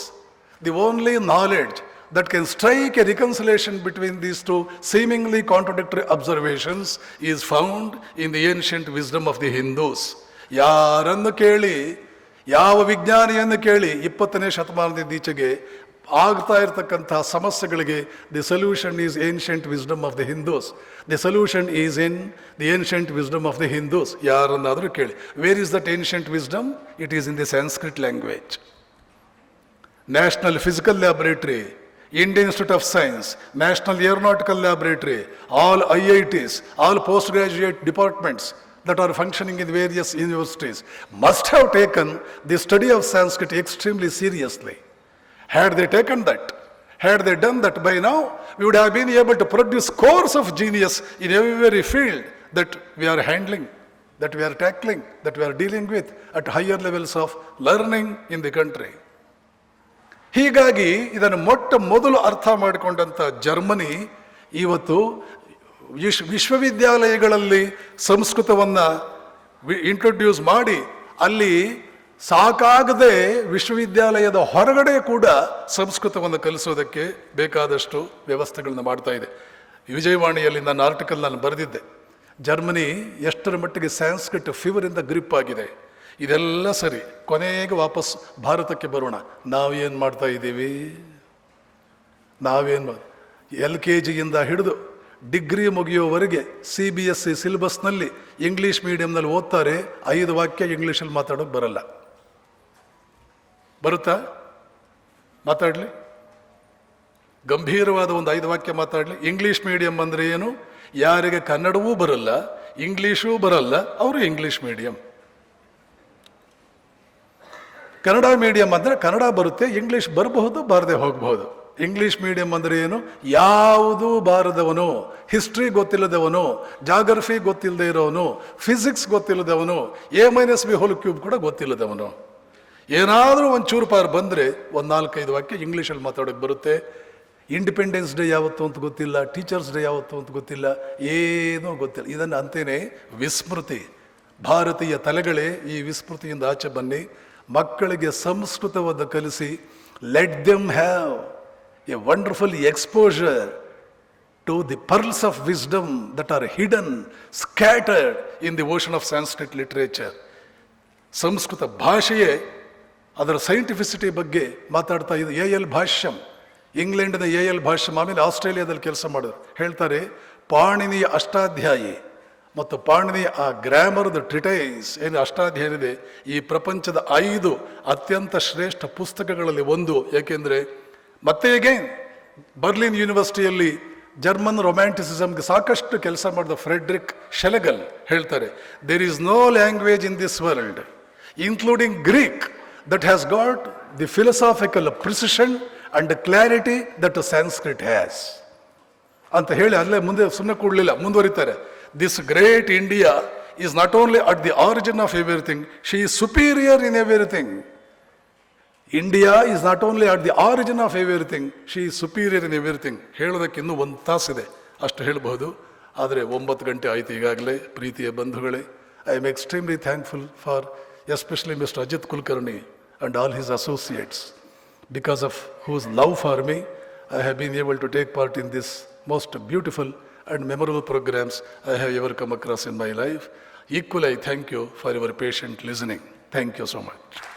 Speaker 1: the only knowledge that can strike a reconciliation between these two seemingly contradictory observations is found in the ancient wisdom of the Hindus. ಯಾರನ್ನು ಕೇಳಿ, ಯಾವ ವಿಜ್ಞಾನಿಯನ್ನು ಕೇಳಿ 20ನೇ ಶತಮಾನದಿಂದೀಚೆಗೆ ಆಗ್ತಾ ಇರತಕ್ಕಂತಹ ಸಮಸ್ಯೆಗಳಿಗೆ the solution is ancient wisdom of the Hindus. The solution is in the ancient wisdom of the Hindus. ಯಾರನ್ನಾದರೂ ಕೇಳಿ, where is that ancient wisdom? It is in the Sanskrit language. National physical laboratory, Indian Institute of Science, National Aeronautical Laboratory, all IITs, all postgraduate departments that are functioning in various universities must have taken the study of Sanskrit extremely seriously. Had they taken that, had they done that, by now we would have been able to produce scores of genius in every field that we are handling, that we are tackling, that we are dealing with at higher levels of learning in the country. ಹೀಗಾಗಿ ಇದನ್ನು ಮೊಟ್ಟ ಮೊದಲು ಅರ್ಥ ಮಾಡಿಕೊಂಡಂಥ Germany ಇವತ್ತು ವಿಶ್ವವಿದ್ಯಾಲಯಗಳಲ್ಲಿ ಸಂಸ್ಕೃತವನ್ನು introduce ಮಾಡಿ ಅಲ್ಲಿ ಸಾಕಾಗದೆ ವಿಶ್ವವಿದ್ಯಾಲಯದ ಹೊರಗಡೆ ಕೂಡ ಸಂಸ್ಕೃತವನ್ನು ಕಲಿಸೋದಕ್ಕೆ ಬೇಕಾದಷ್ಟು ವ್ಯವಸ್ಥೆಗಳನ್ನು ಮಾಡ್ತಾ ಇದೆ. ವಿಜಯವಾಣಿಯಲ್ಲಿ ನನ್ನ ಆರ್ಟಿಕಲ್ ನಾನು ಬರೆದಿದ್ದೆ, ಜರ್ಮನಿ ಎಷ್ಟರ ಮಟ್ಟಿಗೆ ಸಂಸ್ಕೃತ್ ಫೀವರಿಂದ ಗ್ರಿಪ್ ಆಗಿದೆ. ಇದೆಲ್ಲ ಸರಿ, ಕೊನೆಗೆ ವಾಪಸ್ ಭಾರತಕ್ಕೆ ಬರೋಣ. ನಾವೇನು ಮಾಡ್ತಾ ಇದ್ದೀವಿ? LKGಯಿಂದ ಹಿಡಿದು ಡಿಗ್ರಿ ಮುಗಿಯೋವರೆಗೆ CBSE ಸಿಲೆಬಸ್ನಲ್ಲಿ ಇಂಗ್ಲೀಷ್ ಮೀಡಿಯಂನಲ್ಲಿ ಓದ್ತಾರೆ. 5 ವಾಕ್ಯ ಇಂಗ್ಲೀಷಲ್ಲಿ ಮಾತಾಡೋಕೆ ಬರಲ್ಲ. ಬರುತ್ತಾ? ಮಾತಾಡಲಿ, ಗಂಭೀರವಾದ ಒಂದು 5 ವಾಕ್ಯ ಮಾತಾಡಲಿ. ಇಂಗ್ಲೀಷ್ ಮೀಡಿಯಂ ಅಂದರೆ ಏನು? ಯಾರಿಗೆ ಕನ್ನಡವೂ ಬರಲ್ಲ, ಇಂಗ್ಲೀಷೂ ಬರಲ್ಲ, ಅವರು ಇಂಗ್ಲೀಷ್ ಮೀಡಿಯಂ. ಕನ್ನಡ ಮೀಡಿಯಂ ಅಂದರೆ ಕನ್ನಡ ಬರುತ್ತೆ, ಇಂಗ್ಲೀಷ್ ಬರಬಹುದು, ಬಾರದೆ ಹೋಗಬಹುದು. ಇಂಗ್ಲೀಷ್ ಮೀಡಿಯಂ ಅಂದರೆ ಏನು? ಯಾವುದೂ ಬಾರದವನು, ಹಿಸ್ಟ್ರಿ ಗೊತ್ತಿಲ್ಲದವನು, ಜಾಗ್ರಫಿ ಗೊತ್ತಿಲ್ಲದೆ ಇರೋನು, ಫಿಸಿಕ್ಸ್ ಗೊತ್ತಿಲ್ಲದವನು, A-B³ ಕೂಡ ಗೊತ್ತಿಲ್ಲದವನು. ಏನಾದರೂ ಒಂದು ಚೂರುಪಾರು ಬಂದರೆ ಒಂದು 4-5 ವಾಕ್ಯ ಇಂಗ್ಲೀಷಲ್ಲಿ ಮಾತಾಡೋಕ್ಕೆ ಬರುತ್ತೆ. ಇಂಡಿಪೆಂಡೆನ್ಸ್ ಡೇ ಯಾವತ್ತು ಅಂತ ಗೊತ್ತಿಲ್ಲ, ಟೀಚರ್ಸ್ ಡೇ ಯಾವತ್ತು ಅಂತ ಗೊತ್ತಿಲ್ಲ, ಏನೂ ಗೊತ್ತಿಲ್ಲ. ಇದನ್ನು ಅಂತೇನೆ ವಿಸ್ಮೃತಿ. ಭಾರತೀಯ ತಲೆಗಳೇ, ಈ ವಿಸ್ಮೃತಿಯಿಂದ ಆಚೆ ಬನ್ನಿ. ಮಕ್ಕಳಿಗೆ ಸಂಸ್ಕೃತವನ್ನು ಕಲಿಸಿ, let them have a wonderful exposure to the pearls of wisdom that are hidden, scattered in the ocean of Sanskrit literature. ಸಂಸ್ಕೃತ ಭಾಷೆಯೇ ಅದರ ಸೈಂಟಿಫಿಸಿಟಿ ಬಗ್ಗೆ ಮಾತಾಡ್ತಾ ಇದೆ. A.L. ಭಾಷ್ಯಂ, ಇಂಗ್ಲೆಂಡಿನ A.L. ಭಾಷ್ಯಂ, ಆಮೇಲೆ ಆಸ್ಟ್ರೇಲಿಯಾದಲ್ಲಿ ಕೆಲಸ ಮಾಡಿದ್ರು. ಹೇಳ್ತಾರೆ, ಪಾಣಿನಿಯ ಅಷ್ಟಾಧ್ಯಾಯಿ ಮತ್ತು ಪಾಣಿನಿಯ ಆ ಗ್ರಾಮರ್ದ ಟ್ರಿಟೈಸ್ ಏನು ಅಷ್ಟಾಧ್ಯಾಯ ಇದೆ, ಈ ಪ್ರಪಂಚದ 5 ಅತ್ಯಂತ ಶ್ರೇಷ್ಠ ಪುಸ್ತಕಗಳಲ್ಲಿ ಒಂದು. ಏಕೆಂದರೆ ಮತ್ತೆ ಅಗೇನ್ ಬರ್ಲಿನ್ ಯೂನಿವರ್ಸಿಟಿಯಲ್ಲಿ ಜರ್ಮನ್ ರೊಮ್ಯಾಂಟಿಸಿಸಮ್ಗೆ ಸಾಕಷ್ಟು ಕೆಲಸ ಮಾಡಿದ ಫ್ರೆಡ್ರಿಕ್ ಶೆಲೆಗಲ್ ಹೇಳ್ತಾರೆ, there is no language in this world including Greek that has got the philosophical precision and clarity that Sanskrit has ಅಂತ ಹೇಳಿ ಅಲ್ಲೇ ಮುಂದೆ ಸುಮ್ಮನೆ ಕೂಡಲಿಲ್ಲ, ಮುಂದುವರಿತಾರೆ. This great India is not only at the origin of everything, she is superior in everything. India is not only at the origin of everything, she is superior in everything. ಹೇಳೋದಕ್ಕೆ ಇನ್ನೂ 1 ತಾಸಿದೆ, ಅಷ್ಟು ಹೇಳಬಹುದು. ಆದರೆ 9 ಗಂಟೆ ಆಯಿತು ಈಗಾಗಲೇ. ಪ್ರೀತಿಯ ಬಂಧುಗಳೇ, I am extremely thankful for especially mister Ajit Kulkarni and all his associates, because of whose love for me I have been able to take part in this most beautiful and memorable programs I have ever come across in my life. Equally, I thank you for your patient listening. Thank you so much.